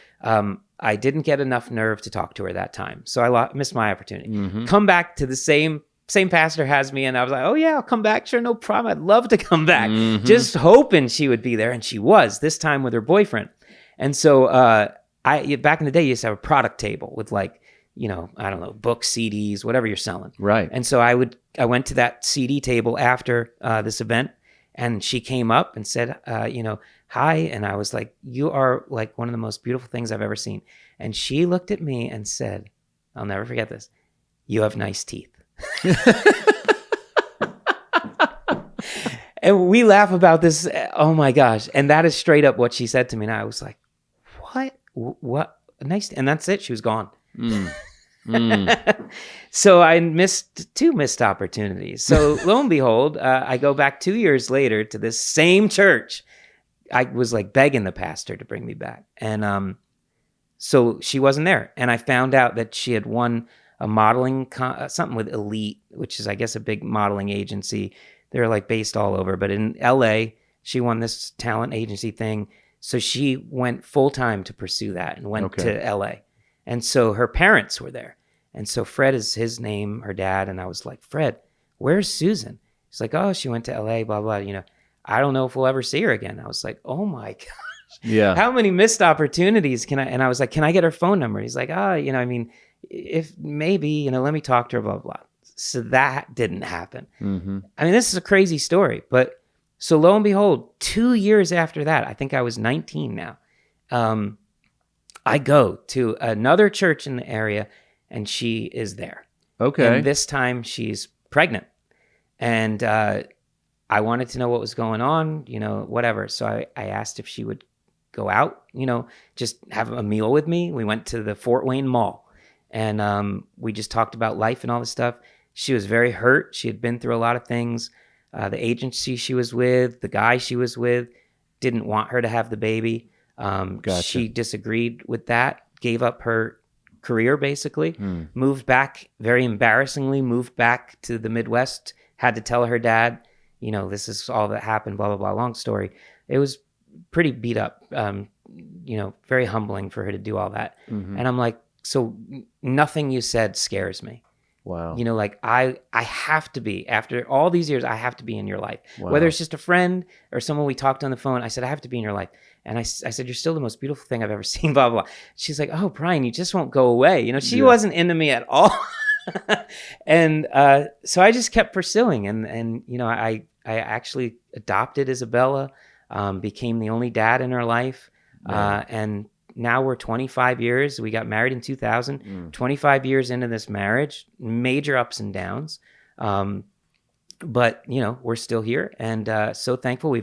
I didn't get enough nerve to talk to her that time. So I missed my opportunity. Come back to the same pastor has me, and I was like, oh yeah, I'll come back. Sure, no problem. I'd love to come back. Just hoping she would be there, and she was, this time with her boyfriend. And so back in the day, you used to have a product table with like, I don't know, books, CDs, whatever you're selling. Right. And so I went to that CD table after this event, and she came up and said, hi. And I was like, you are like one of the most beautiful things I've ever seen. And she looked at me and said, I'll never forget this, you have nice teeth. And we laugh about this. Oh my gosh. And that is straight up what she said to me. And I was like, what? Nice. And that's it. She was gone. So I missed 2 missed opportunities. So lo and behold, I go back 2 years later to this same church. I was like begging the pastor to bring me back. And so she wasn't there. And I found out that she had won a modeling, something with Elite, which is, I guess, a big modeling agency. They're like based all over. But in LA, she won this talent agency thing. So she went full time to pursue that and went to LA. And so her parents were there. And so Fred is his name, her dad. And I was like, Fred, where's Susan? He's like, oh, she went to LA, blah, blah. I don't know if we'll ever see her again. I was like, oh my gosh. Yeah. How many missed opportunities can I? And I was like, can I get her phone number? He's like, if maybe, let me talk to her, blah, blah. So that didn't happen. I mean, this is a crazy story, but so lo and behold, 2 years after that, I think I was 19 now. I go to another church in the area and she is there. Okay. And this time she's pregnant. And I wanted to know what was going on, whatever. So I asked if she would go out, just have a meal with me. We went to the Fort Wayne Mall and we just talked about life and all this stuff. She was very hurt. She had been through a lot of things. The agency she was with, the guy she was with, didn't want her to have the baby. Gotcha. She disagreed with that, gave up her career, basically. Moved back, very embarrassingly, moved back to the Midwest, had to tell her dad, you know, this is all that happened, blah, blah, blah. Long story. It was pretty beat up, you know, very humbling for her to do all that. And I'm like, so nothing you said scares me. Wow. You know, like I have to be, after all these years, I have to be in your life. Wow. Whether it's just a friend or someone we talked on the phone, I said, I have to be in your life. And I said, you're still the most beautiful thing I've ever seen, blah, blah, blah. She's like, oh, Bryan, you just won't go away. You know, she wasn't into me at all. And so I just kept pursuing. And you know, I actually adopted Isabella, became the only dad in her life. And now we're 25 years. We got married in 2000, 25 years into this marriage, major ups and downs. But, you know, we're still here and so thankful. We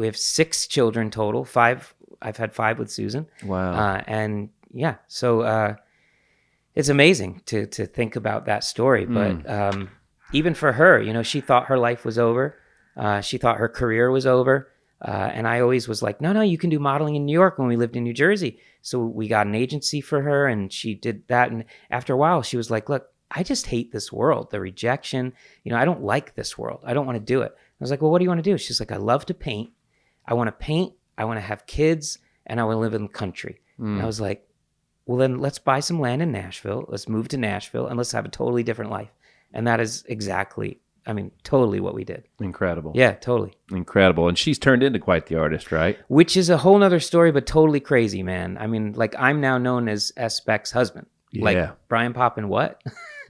have 6 children total, 5. I've had 5 with Susan. Wow. And yeah, so it's amazing to think about that story. But even for her, you know, she thought her life was over. She thought her career was over. And I always was like, no, you can do modeling in New York when we lived in New Jersey. So we got an agency for her and she did that. And after a while, she was like, look, I just hate this world, the rejection. You know, I don't like this world. I don't want to do it. I was like, well, what do you want to do? She's like, I love to paint. I want to paint. I want to have kids and I want to live in the country. And I was like, well, then let's buy some land in Nashville. Let's move to Nashville and let's have a totally different life. And that is exactly, I mean, totally what we did. Incredible. Yeah, totally. Incredible. And she's turned into quite the artist, right? Which is a whole nother story, but totally crazy, man. I mean, like I'm now known as S. Beck's husband. Yeah. Like Bryan Popin, what?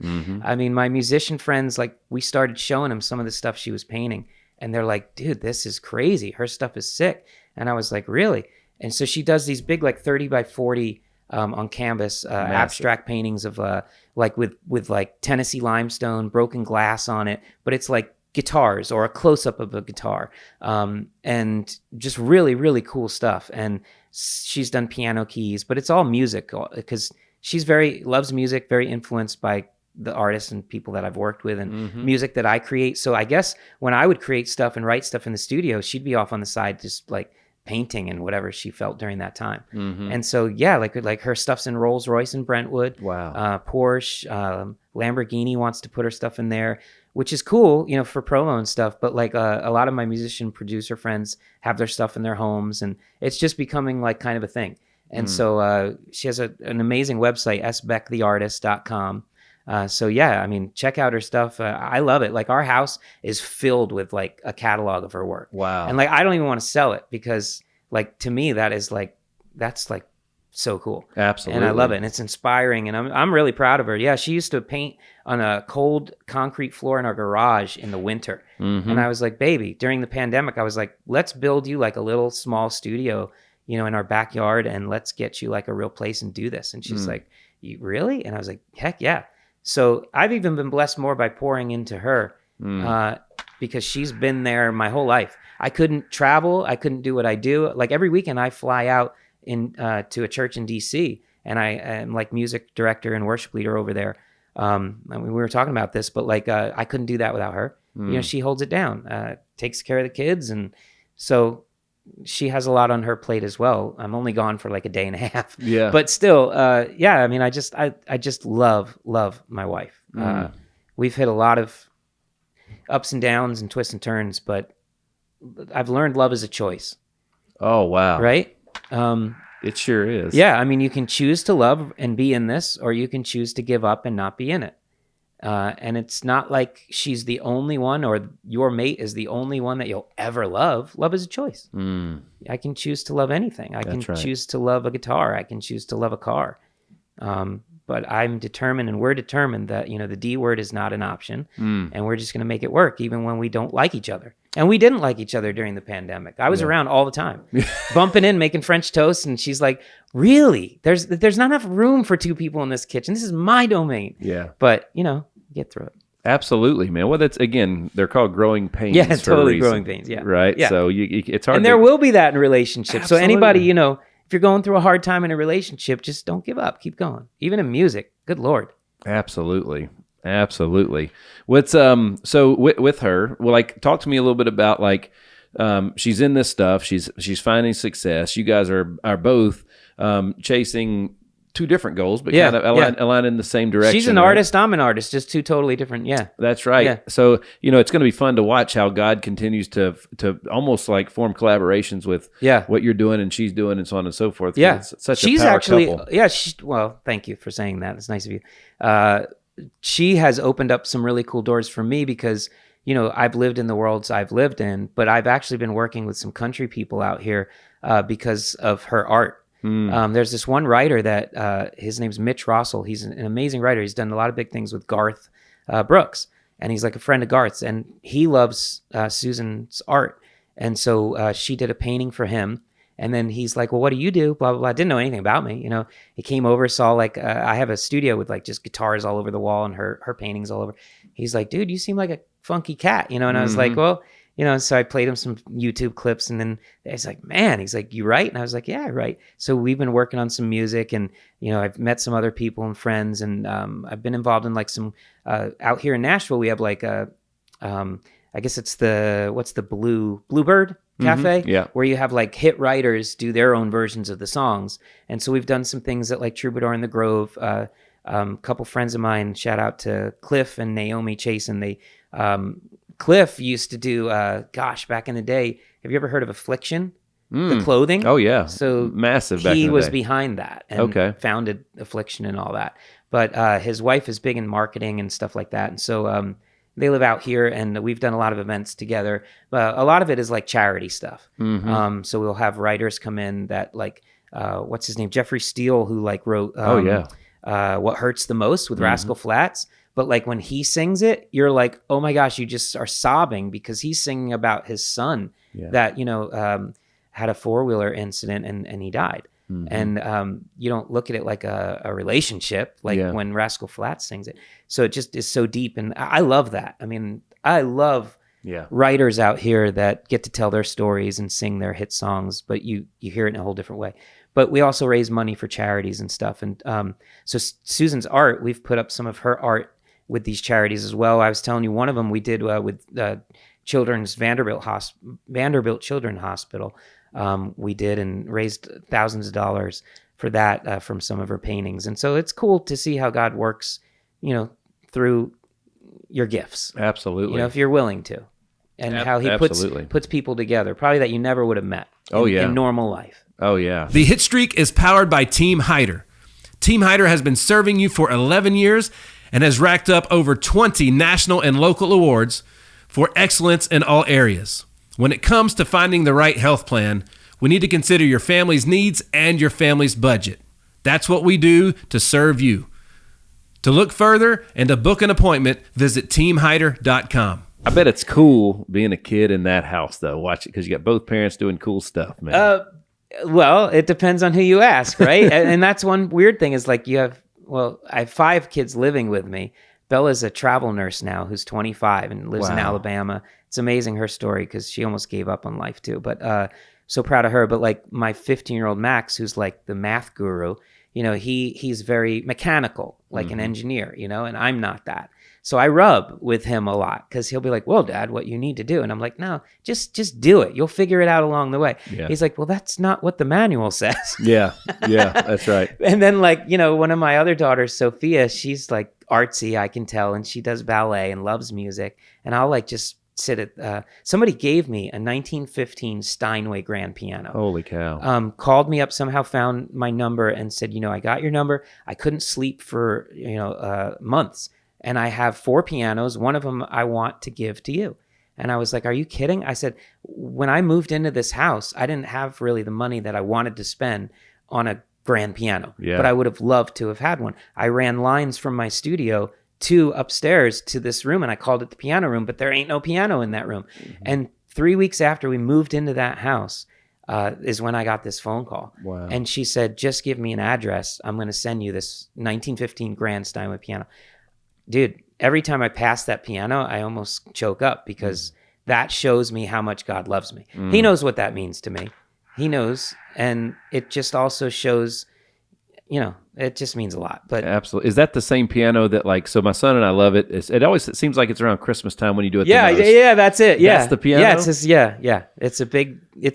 I mean, my musician friends, like we started showing them some of the stuff she was painting and they're like, dude, this is crazy. Her stuff is sick. And I was like, really? And so she does these big, like 30 by 40 on canvas, abstract paintings of like with like Tennessee limestone, broken glass on it, but it's like guitars or a close-up of a guitar, and just really, really cool stuff. And she's done piano keys, but it's all music because she's loves music, very influenced by the artists and people that I've worked with and music that I create. So I guess when I would create stuff and write stuff in the studio, she'd be off on the side just like painting and whatever she felt during that time. And so, yeah, like her stuff's in Rolls Royce in Brentwood. Wow. Porsche, Lamborghini wants to put her stuff in there, which is cool, you know, for promo and stuff. But like a lot of my musician producer friends have their stuff in their homes and it's just becoming like kind of a thing. And so she has an amazing website, sbecktheartist.com. So yeah, I mean, check out her stuff. I love it. Like our house is filled with like a catalog of her work. Wow. And like, I don't even want to sell it because like, to me, that's like so cool. Absolutely. And I love it. And it's inspiring. And I'm really proud of her. Yeah. She used to paint on a cold concrete floor in our garage in the winter. And I was like, baby, during the pandemic, I was like, let's build you like a little small studio, you know, in our backyard and let's get you like a real place and do this. And she's like, you really? And I was like, heck yeah. So I've even been blessed more by pouring into her because she's been there my whole life. I couldn't travel. I couldn't do what I do. Like every weekend I fly out to a church in DC and I am like music director and worship leader over there. I mean, we were talking about this, but like I couldn't do that without her. You know, she holds it down, takes care of the kids. And so she has a lot on her plate as well. I'm only gone for like a day and a half. Yeah. But still, yeah, I mean, I just love my wife. We've hit a lot of ups and downs and twists and turns, but I've learned love is a choice. Oh, wow. Right? It sure is. Yeah. I mean, you can choose to love and be in this, or you can choose to give up and not be in it. And it's not like she's the only one or your mate is the only one that you'll ever love. Love is a choice. I can choose to love anything. I can choose to love a guitar. I can choose to love a car. But I'm determined and we're determined that, you know, the D word is not an option and we're just going to make it work even when we don't like each other. And we didn't like each other during the pandemic. I was around all the time, bumping in, making French toast. And she's like, really? There's not enough room for 2 people in this kitchen. This is my domain. Yeah. But, you know, get through it. Absolutely, man. Well, that's, again, they're called growing pains. Yeah, for totally a reason, growing pains. Yeah. Right? Yeah. So it's hard And there will be that in relationships. So anybody, you know, if you're going through a hard time in a relationship, just don't give up. Keep going. Even in music. Good Lord. Absolutely. What's so with her, well, like talk to me a little bit about like she's in this stuff, she's finding success. You guys are both chasing two different goals, but Yeah, kind of align in the same direction. She's an right? artist. I'm an artist. Just two totally different. Yeah. That's right. Yeah. So, it's going to be fun to watch how God continues to almost like form collaborations with what you're doing and she's doing and so on and so forth. Yeah. It's such She's a power actually, couple. yeah. Well, thank you for saying that. It's nice of you. She has opened up some really cool doors for me because, I've lived in the worlds I've lived in, but I've actually been working with some country people out here because of her art. There's this one writer that his name's Mitch Rossell. He's an amazing writer. He's done a lot of big things with Garth Brooks, and he's like a friend of Garth's, and he loves Susan's art. And so she did a painting for him, and then he's like, well, what do you do? Blah, blah, blah. Didn't know anything about me. He came over, saw like, I have a studio with like just guitars all over the wall and her paintings all over. He's like, dude, you seem like a funky cat, and I was like, well, so I played him some YouTube clips, and then he's like, man, he's like, you write? And I was like, yeah, I write. So we've been working on some music, and, I've met some other people and friends, and I've been involved in like some, out here in Nashville, we have like I guess it's what's the Bluebird Cafe, where you have like hit writers do their own versions of the songs. And so we've done some things at like Troubadour in the Grove. A couple friends of mine, shout out to Cliff and Naomi Chasen. They, Cliff used to do, back in the day, have you ever heard of Affliction? The clothing? Oh, yeah. So massive back in the day. He was behind that and founded Affliction and all that. But his wife is big in marketing and stuff like that. And so they live out here, and we've done a lot of events together. A lot of it is like charity stuff. So we'll have writers come in that like, what's his name? Jeffrey Steele, who like wrote What Hurts the Most with Rascal Flatts. But like when he sings it, you're like, oh my gosh, you just are sobbing because he's singing about his son that, had a four-wheeler incident and he died. And you don't look at it like a relationship, like when Rascal Flatts sings it. So it just is so deep. And I love that. I mean, I love writers out here that get to tell their stories and sing their hit songs, but you hear it in a whole different way. But we also raise money for charities and stuff. And so Susan's art, we've put up some of her art with these charities as well. I was telling you, one of them we did with Children's Vanderbilt Children's Hospital. We did and raised thousands of dollars for that from some of her paintings. And so it's cool to see how God works, through your gifts. Absolutely. If you're willing to. And how he puts people together, probably that you never would have met in normal life. Oh, yeah. The Hitstreak is powered by Team Hyder. Team Hyder has been serving you for 11 years and has racked up over 20 national and local awards for excellence in all areas. When it comes to finding the right health plan, we need to consider your family's needs and your family's budget. That's what we do to serve you. To look further and to book an appointment, visit teamhyder.com. I bet it's cool being a kid in that house, though. Watch it, because you got both parents doing cool stuff, man. Well, it depends on who you ask, right? And that's one weird thing is like I have 5 kids living with me. Bella's a travel nurse now who's 25 and lives in Alabama. It's amazing, her story, because she almost gave up on life too. But so proud of her. But like my 15-year-old Max, who's like the math guru, he's very mechanical, like an engineer, and I'm not that. So I rub with him a lot because he'll be like, well, Dad, what you need to do. And I'm like, no, just do it. You'll figure it out along the way. Yeah. He's like, well, that's not what the manual says. Yeah, that's right. And then like, one of my other daughters, Sophia, she's like artsy, I can tell. And she does ballet and loves music. And I'll like just sit at, somebody gave me a 1915 Steinway grand piano. Holy cow. Called me up, somehow found my number and said, I got your number. I couldn't sleep for, months. And I have 4 pianos. One of them I want to give to you. And I was like, are you kidding? I said, when I moved into this house, I didn't have really the money that I wanted to spend on a grand piano. Yeah. But I would have loved to have had one. I ran lines from my studio to upstairs to this room, and I called it the piano room, but there ain't no piano in that room. Mm-hmm. And 3 weeks after we moved into that house is when I got this phone call. Wow. And she said, just give me an address. I'm going to send you this 1915 grand Steinway piano. Dude, every time I pass that piano, I almost choke up because that shows me how much God loves me. He knows what that means to me. He knows. And it just also shows, it just means a lot. But Absolutely. Is that the same piano that like, so my son and I love it. It seems like it's around Christmas time when you do it. yeah, that's it. Yeah. That's the piano? Yeah, it's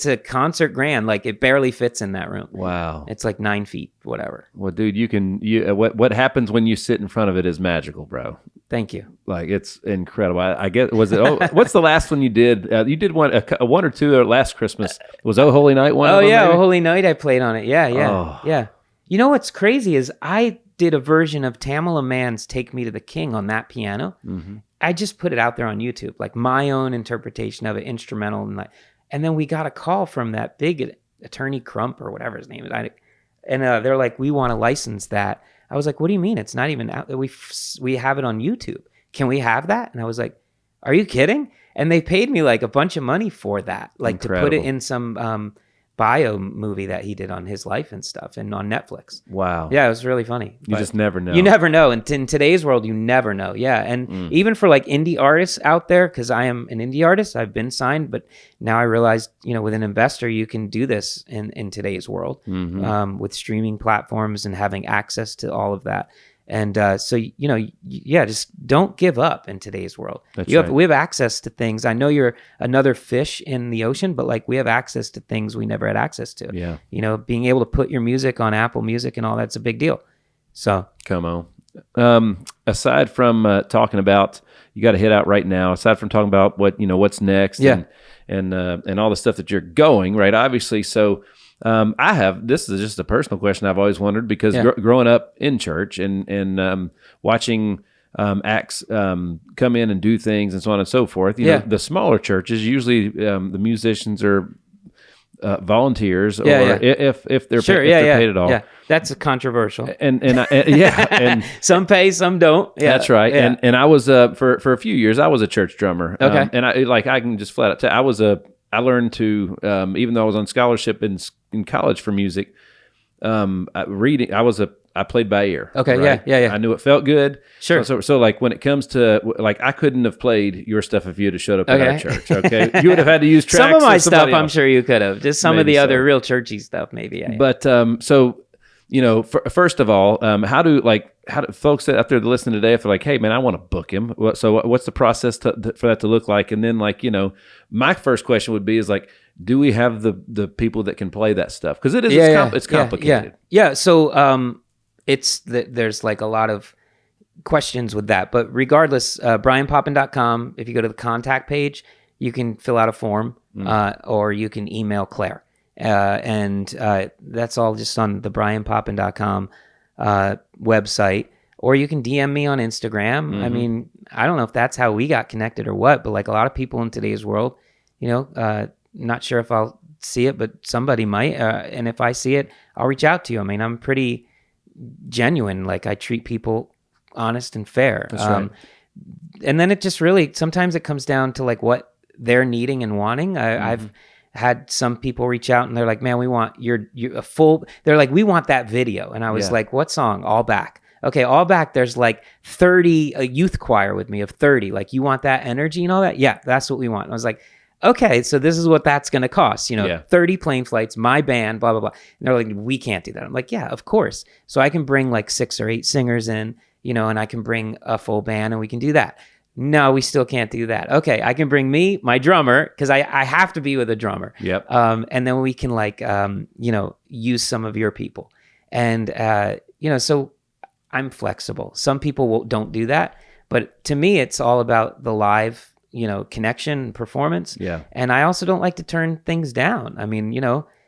a concert grand. Like it barely fits in that room. Wow. It's like 9 feet, whatever. Well, dude, what happens when you sit in front of it is magical, bro. Thank you. Like it's incredible. I get. Was it? What's the last one you did? You did one or two last Christmas. Was Oh Holy Night one? Oh of them, yeah, maybe? Oh Holy Night. I played on it. Yeah. Oh. Yeah. You know what's crazy is I did a version of Tamala Mann's "Take Me to the King" on that piano. Mm-hmm. I just put it out there on YouTube, like my own interpretation of it, instrumental, and then we got a call from that big attorney Crump or whatever his name is, and they're like, "We want to license that." I was like, "What do you mean? It's not even out. We have it on YouTube. Can we have that?" And I was like, "Are you kidding?" And they paid me like a bunch of money for that, like Incredible. to put it in some bio movie that he did on his life and stuff, and on Netflix. Wow. Yeah, it was really funny. You just never know. You never know. And in today's world, you never know. Yeah. And even for like indie artists out there, because I am an indie artist, I've been signed, but now I realized, with an investor, you can do this in today's world with streaming platforms and having access to all of that. And so, just don't give up in today's world. We have access to things. I know you're another fish in the ocean, but like we have access to things we never had access to. Yeah. Being able to put your music on Apple Music and all that's a big deal. So come on. Aside from talking about, you got to hit out right now. Aside from talking about what's next, and all the stuff that you're going right, obviously. So. This is just a personal question I've always wondered, because growing up in church and watching acts come in and do things and so on and so forth, the smaller churches, usually the musicians are volunteers, or if they're paid at all. Yeah, that's controversial. And some pay, some don't. Yeah, that's right. Yeah. And I was for a few years I was a church drummer. Okay. And I can just flat out tell I learned to, even though I was on scholarship in college for music, reading. I played by ear. Okay, right? yeah. I knew it felt good. Sure. So like when it comes to like, I couldn't have played your stuff if you had showed up at our church. Okay, you would have had to use tracks. Some of my stuff, else. I'm sure you could have. Just some of the other real churchy stuff, maybe. Yeah. But first of all, how do folks out there that listen today, if they're like, hey man, I want to book him, so what's the process for that to look like? And then my first question would be is like, do we have the people that can play that stuff? Because it's complicated. Yeah. So there's like a lot of questions with that, but regardless, bryanpopin.com, if you go to the contact page, you can fill out a form, or you can email Claire. And that's all just on the bryanpopin.com website, or you can DM me on Instagram. I mean, I don't know if that's how we got connected or what, but like a lot of people in today's world, not sure if I'll see it, but somebody might. And if I see it, I'll reach out to you. I mean, I'm pretty genuine. Like I treat people honest and fair. That's right. And then it just really, sometimes it comes down to like what they're needing and wanting. I've had some people reach out and they're like, man, we want they're like, we want that video. And I was like, what song? All Back. Okay, All Back, there's like 30, a youth choir with me of 30. Like, you want that energy and all that? Yeah, that's what we want. And I was like, okay, so this is what that's going to cost. 30 plane flights, my band, blah, blah, blah. And they're like, we can't do that. I'm like, yeah, of course. So I can bring like 6 or 8 singers in, and I can bring a full band and we can do that. No, we still can't do that. Okay, I can bring me, my drummer, because I have to be with a drummer. Yep. And then we can use some of your people. And, so I'm flexible. Some people don't do that. But to me, it's all about the live, connection and performance. Yeah. And I also don't like to turn things down. I mean,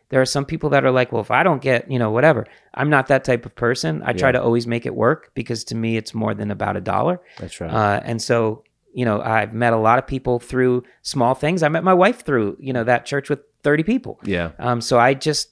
there are some people that are like, well, if I don't get, whatever. I'm not that type of person. I try to always make it work, because to me, it's more than about $1. That's right. And so, I've met a lot of people through small things. I met my wife through, that church with 30 people. Yeah. So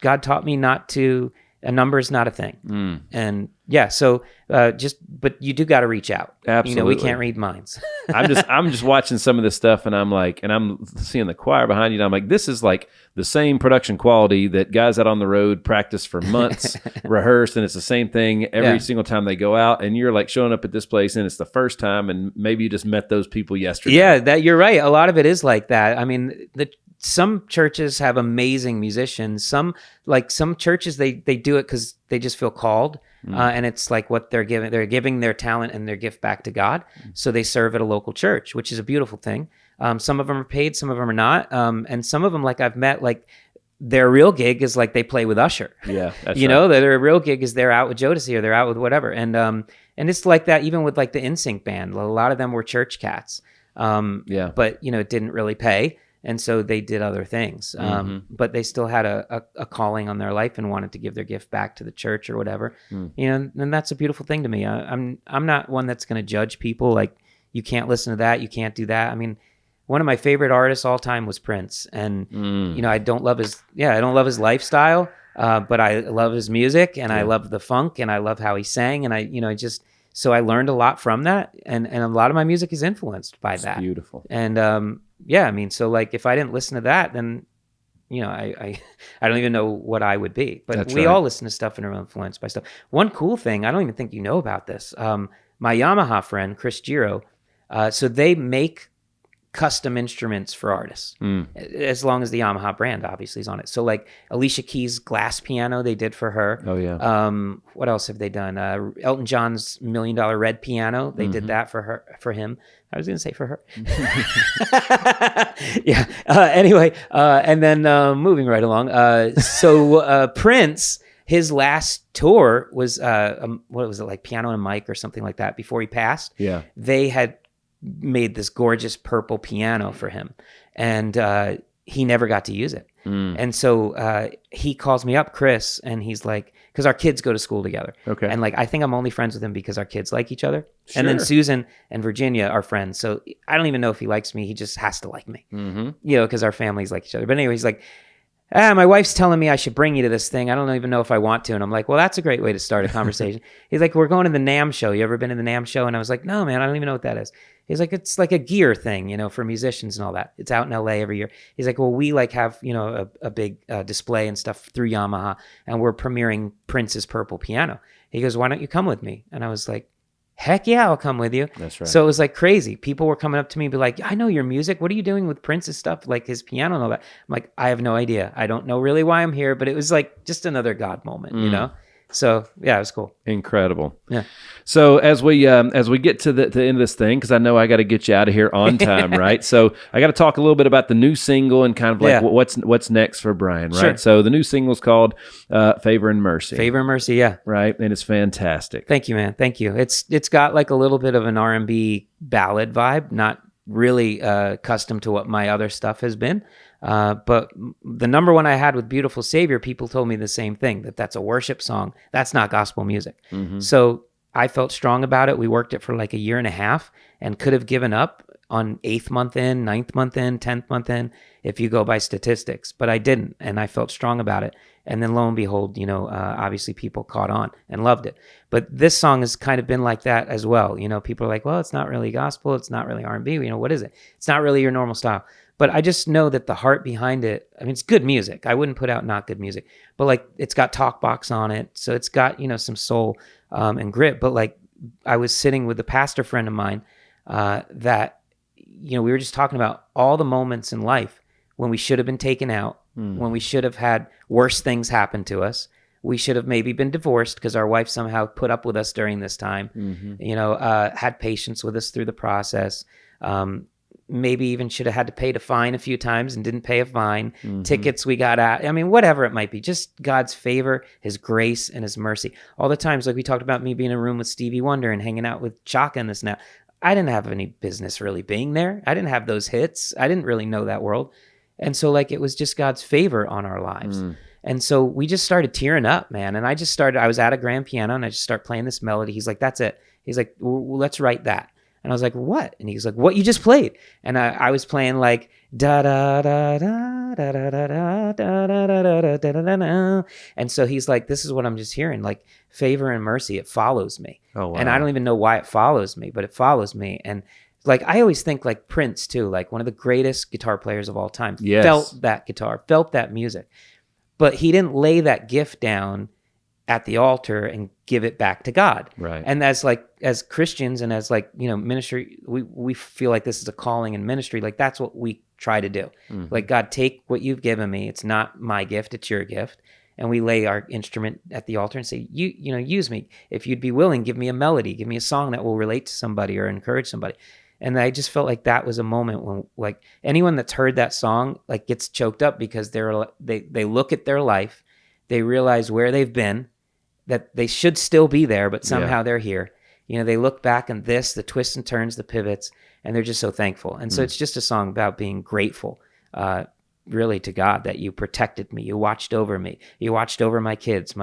God taught me not to, a number is not a thing. And yeah, so but you do got to reach out. Absolutely. We can't read minds. I'm just watching some of this stuff, and I'm like, and I'm seeing the choir behind you, and I'm like, this is like the same production quality that guys out on the road practice for months, rehearse, and it's the same thing every single time they go out, and you're like showing up at this place, and it's the first time, and maybe you just met those people yesterday. Yeah, that you're right. A lot of it is like that. I mean, some churches have amazing musicians. Some churches, they do it because they just feel called. And it's like what they're giving their talent and their gift back to God. So they serve at a local church, which is a beautiful thing. Some of them are paid, some of them are not. And some of them, like I've met, like their real gig is like they play with Usher. Yeah, that's you know, their real gig is they're out with Jodeci or they're out with whatever. And it's like that even with like the NSYNC band. A lot of them were church cats. But you know, it didn't really pay. And so they did other things, but they still had a calling on their life and wanted to give their gift back to the church or whatever. You know, and that's a beautiful thing to me. I'm not one that's going to judge people like you can't listen to that, you can't do that. I mean, one of my favorite artists all time was Prince, and you know, I don't love his lifestyle, but I love his music, and I love the funk, and I love how he sang, and so I learned a lot from that, and a lot of my music is influenced by that. Beautiful. And I mean, so like if I didn't listen to that, then you know, I don't even know what I would be. But That's we right. all listen to stuff and are influenced by stuff. One cool thing, I don't even think you know about this. My Yamaha friend Chris Giro, so they make custom instruments for artists, as long as the Yamaha brand obviously is on it. So like Alicia Keys' glass piano they did for her. Oh yeah. What else have they done? Elton John's $1 Million Red piano, they did that for him. I was going to say for her. Yeah. Anyway, and then moving right along. So Prince, his last tour was what was it, like Piano and a Mic or something like that before he passed. Yeah. They had made this gorgeous purple piano for him, and he never got to use it. And so he calls me up, Chris, and he's like, because our kids go to school together. Okay. And like, I think I'm only friends with him because our kids like each other. Sure. And then Susan and Virginia are friends. So I don't even know if he likes me. He just has to like me, you know, because our families like each other. But anyway, he's like, my wife's telling me I should bring you to this thing. I don't even know if I want to. And I'm like, well, that's a great way to start a conversation. He's like, we're going to the NAMM show. You ever been to the NAMM show? And I was like, no, man, I don't even know what that is. He's like, it's like a gear thing, you know, for musicians and all that. It's out in LA every year. He's like, well, we like have, you know, a big display and stuff through Yamaha, and we're premiering Prince's purple piano. He goes, why don't you come with me? And I was like, heck yeah, I'll come with you. That's right. So it was like crazy. People were coming up to me and be like, I know your music. What are you doing with Prince's stuff? Like his piano and all that. I'm like, I have no idea. I don't know really why I'm here, but it was like just another God moment, you know? So yeah, it was cool. Incredible. Yeah. So as we get to the end of this thing, because I know I got to get you out of here on time, right? So I got to talk a little bit about the new single and kind of like what's next for Bryan, right? Sure. So the new single's called "Favor and Mercy." Favor and Mercy, yeah. Right, and it's fantastic. Thank you, man. Thank you. It's got like a little bit of an R&B ballad vibe, not really custom to what my other stuff has been. But the number one I had with Beautiful Savior, people told me the same thing, that's a worship song. That's not gospel music. So I felt strong about it. We worked it for like a year and a half and could have given up on 8th month in, 9th month in, 10th month in, if you go by statistics, but I didn't. And I felt strong about it. And then lo and behold, you know, obviously people caught on and loved it. But this song has kind of been like that as well. You know, people are like, well, it's not really gospel. It's not really R&B. You know, what is it? It's not really your normal style. But I just know that the heart behind it, I mean, it's good music. I wouldn't put out not good music. But like, it's got talk box on it. So it's got, you know, some soul and grit. But like, I was sitting with a pastor friend of mine that, you know, we were just talking about all the moments in life when we should have been taken out, when we should have had worse things happen to us. We should have maybe been divorced because our wife somehow put up with us during this time, you know, had patience with us through the process. Maybe even should have had to pay the fine a few times and didn't pay a fine. Tickets we got out. I mean, whatever it might be, just God's favor, his grace, and his mercy. All the times, like we talked about me being in a room with Stevie Wonder and hanging out with Chaka and this and that. I didn't have any business really being there. I didn't have those hits. I didn't really know that world. And so like, it was just God's favor on our lives. And so we just started tearing up, man. And I was at a grand piano and I just started playing this melody. He's like, that's it. He's like, well, let's write that. And I was like, what? And he's like, what you just played? And I was playing like da da da da da da da da da da da da da. And so he's like, this is what I'm just hearing, like favor and mercy. It follows me. Oh, wow. And I don't even know why it follows me, but it follows me. And like, I always think like Prince too, like one of the greatest guitar players of all time, felt that guitar, felt that music, but he didn't lay that gift down at the altar and give it back to God. Right. And as Christians and as like, you know, ministry, we feel like this is a calling in ministry. Like that's what we try to do. Like, God, take what you've given me. It's not my gift, it's your gift. And we lay our instrument at the altar and say, you know, use me. If you'd be willing, give me a melody, give me a song that will relate to somebody or encourage somebody. And I just felt like that was a moment when, like, anyone that's heard that song, like, gets choked up because they look at their life, they realize where they've been, that they should still be there, but somehow they're here. You know, they look back on this, the twists and turns, the pivots, and they're just so thankful. And so it's just a song about being grateful, really, to God that you protected me, you watched over me, you watched over my kids,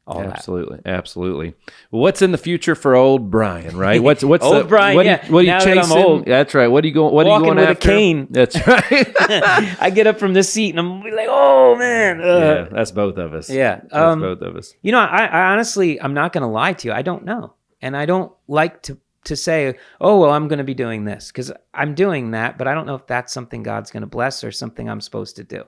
all absolutely, that. Absolutely. What's in the future for old Brian? Right? What's old Brian? What Yeah. are you Now chasing? that I'm old, that's right. What are you going? What walking are you going with after? a cane. That's right. I get up from this seat and I'm like, oh man. Yeah, that's both of us. Yeah, that's both of us. You know, I honestly, I'm not going to lie to you. I don't know, and I don't like to say, oh, well, I'm going to be doing this, because I'm doing that, but I don't know if that's something God's going to bless or something I'm supposed to do.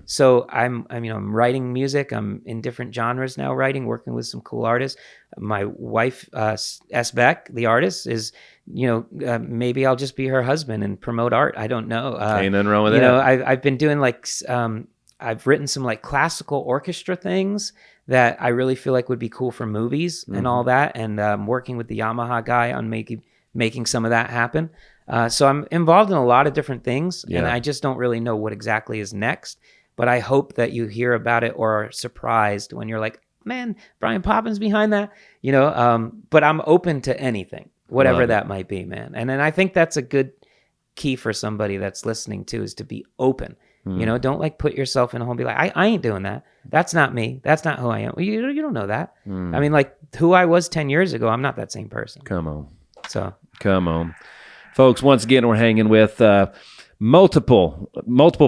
So I'm writing music. I'm in different genres now, working with some cool artists. My wife, S. Beck, the artist, is, maybe I'll just be her husband and promote art. I don't know. Ain't nothing wrong with that. You know, I've been doing I've written some like classical orchestra things that I really feel like would be cool for movies and all that. And working with the Yamaha guy on making some of that happen. So I'm involved in a lot of different things, and I just don't really know what exactly is next. But I hope that you hear about it or are surprised when you're like, man, Bryan Popin's behind that, but I'm open to anything, whatever that might be, man. And then I think that's a good key for somebody that's listening too, is to be open. Don't like put yourself in a hole and be like, I ain't doing that. That's not me. That's not who I am. You don't know that. I mean, like, who I was 10 years ago, I'm not that same person. Come on. So come on. Folks, once again, we're hanging with multiple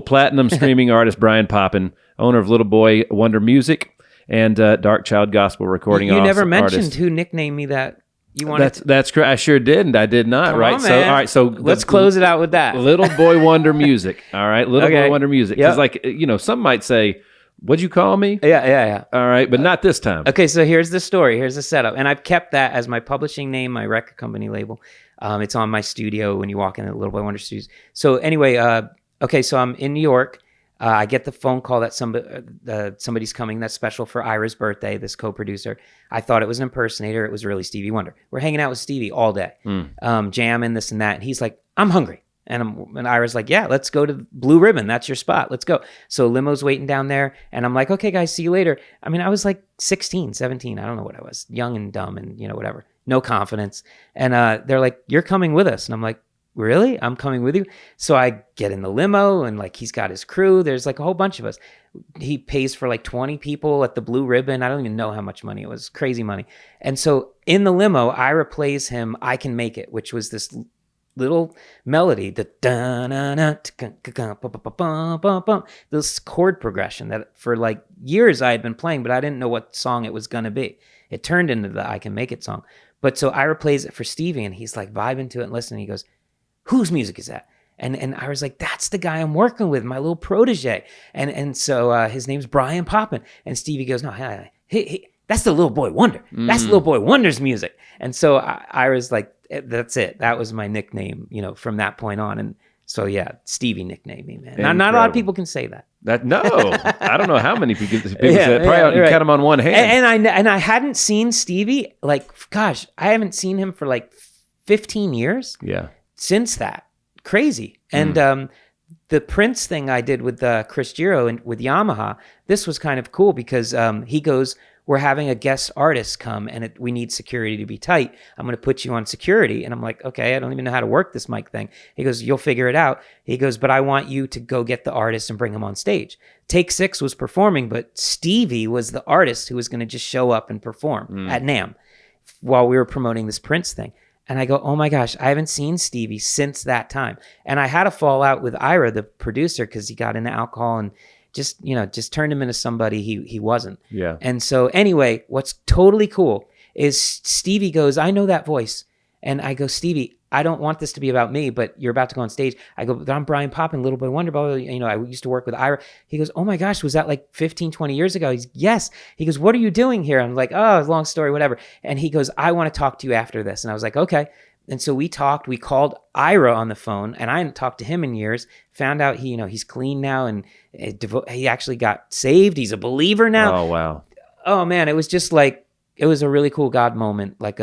platinum streaming artist Bryan Popin, owner of Little Boy Wonder Music and Darkchild Gospel Recording. You never mentioned artist. Who nicknamed me that. You wanted that's correct. I sure didn't. I did not. Come right. on, So man. all right. So let's close it out with that. Little Boy Wonder Music. All right. Little Okay. Boy Wonder Music. Because some might say, "What'd you call me?" Yeah. All right, but not this time. Okay, so here's the story. Here's the setup. And I've kept that as my publishing name, my record company label. It's on my studio when you walk in at Little Boy Wonder Studios. So anyway, so I'm in New York. I get the phone call that somebody's coming. That's special for Ira's birthday, this co-producer. I thought it was an impersonator. It was really Stevie Wonder. We're hanging out with Stevie all day, jamming, this and that. And he's like, I'm hungry. And Ira's like, yeah, let's go to Blue Ribbon. That's your spot. Let's go. So limo's waiting down there. And I'm like, okay, guys, see you later. I mean, I was like 16, 17. I don't know what I was. Young and dumb and, whatever. No confidence. And they're like, you're coming with us. And I'm like, really? I'm coming with you? So I get in the limo and like he's got his crew. There's like a whole bunch of us. He pays for like 20 people at the Blue Ribbon. I don't even know how much money it was. Crazy money. And so in the limo, Ira plays him I Can Make It, which was this little melody, this chord progression that for like years I had been playing, but I didn't know what song it was going to be. It turned into the I Can Make It song. But so Ira plays it for Stevie and he's like vibing to it and listening. He goes, whose music is that? And I was like, that's the guy I'm working with, my little protege. And so his name's Bryan Popin. And Stevie goes, no, hey, that's the Little Boy Wonder. That's Little Boy Wonder's music. And so I was like, that's it. That was my nickname, from that point on. And so, yeah, Stevie nicknamed me, man. Not a lot of people can say that. No, I don't know how many people say that. Probably you count them on one hand. And I hadn't seen Stevie, like, gosh, I haven't seen him for like 15 years. Yeah. Since that. Crazy. And the Prince thing I did with Chris Giro and with Yamaha, this was kind of cool because he goes, we're having a guest artist come and we need security to be tight. I'm going to put you on security. And I'm like, okay, I don't even know how to work this mic thing. He goes, you'll figure it out. He goes, but I want you to go get the artist and bring him on stage. Take 6 was performing, but Stevie was the artist who was going to just show up and perform at NAMM while we were promoting this Prince thing. And I go, oh my gosh, I haven't seen Stevie since that time. And I had a fallout with Ira, the producer, because he got into alcohol and just turned him into somebody he wasn't. Yeah. And so anyway, what's totally cool is Stevie goes, I know that voice. And I go, Stevie, I don't want this to be about me, but you're about to go on stage. I go, I'm Bryan Popin, Little Boy Wonder, blah, blah, blah. I used to work with Ira. He goes, oh my gosh, was that like 15, 20 years ago? He's, yes. He goes, what are you doing here? I'm like, oh, long story, whatever. And he goes, I want to talk to you after this. And I was like, okay. And so we talked. We called Ira on the phone, and I hadn't talked to him in years. Found out he's clean now, and he actually got saved. He's a believer now. Oh, wow. Oh man, it was just like, it was a really cool God moment, like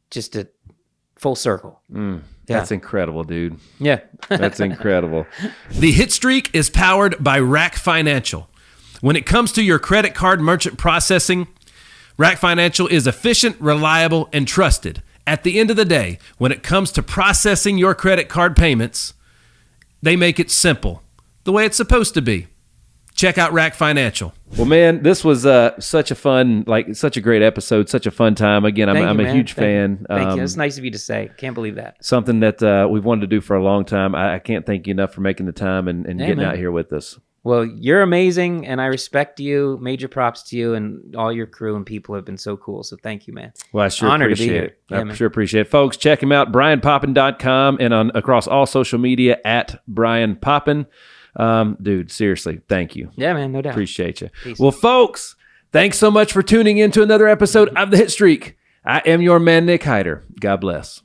just a full circle. Yeah. That's incredible, dude. Yeah. That's incredible. The Hitstreak is powered by Rack Financial. When it comes to your credit card merchant processing, Rack Financial is efficient, reliable, and trusted. At the end of the day, when it comes to processing your credit card payments, they make it simple, the way it's supposed to be. Check out Rack Financial. Well, man, this was such a great episode, such a fun time. Again, I'm a huge fan. Thank you. It's nice of you to say. Can't believe that. Something that we've wanted to do for a long time. I can't thank you enough for making the time and getting out here with us. Well, you're amazing, and I respect you. Major props to you, and all your crew and people have been so cool. So thank you, man. Well, I sure appreciate it. Yeah, I sure appreciate it. Folks, check him out, BryanPopin.com, and across all social media at Bryan Popin. Dude, seriously, thank you. Yeah, man, no doubt. Appreciate you. Peace. Well, folks, thanks so much for tuning in to another episode of The Hit Streak. I am your man, Nick Hyder. God bless.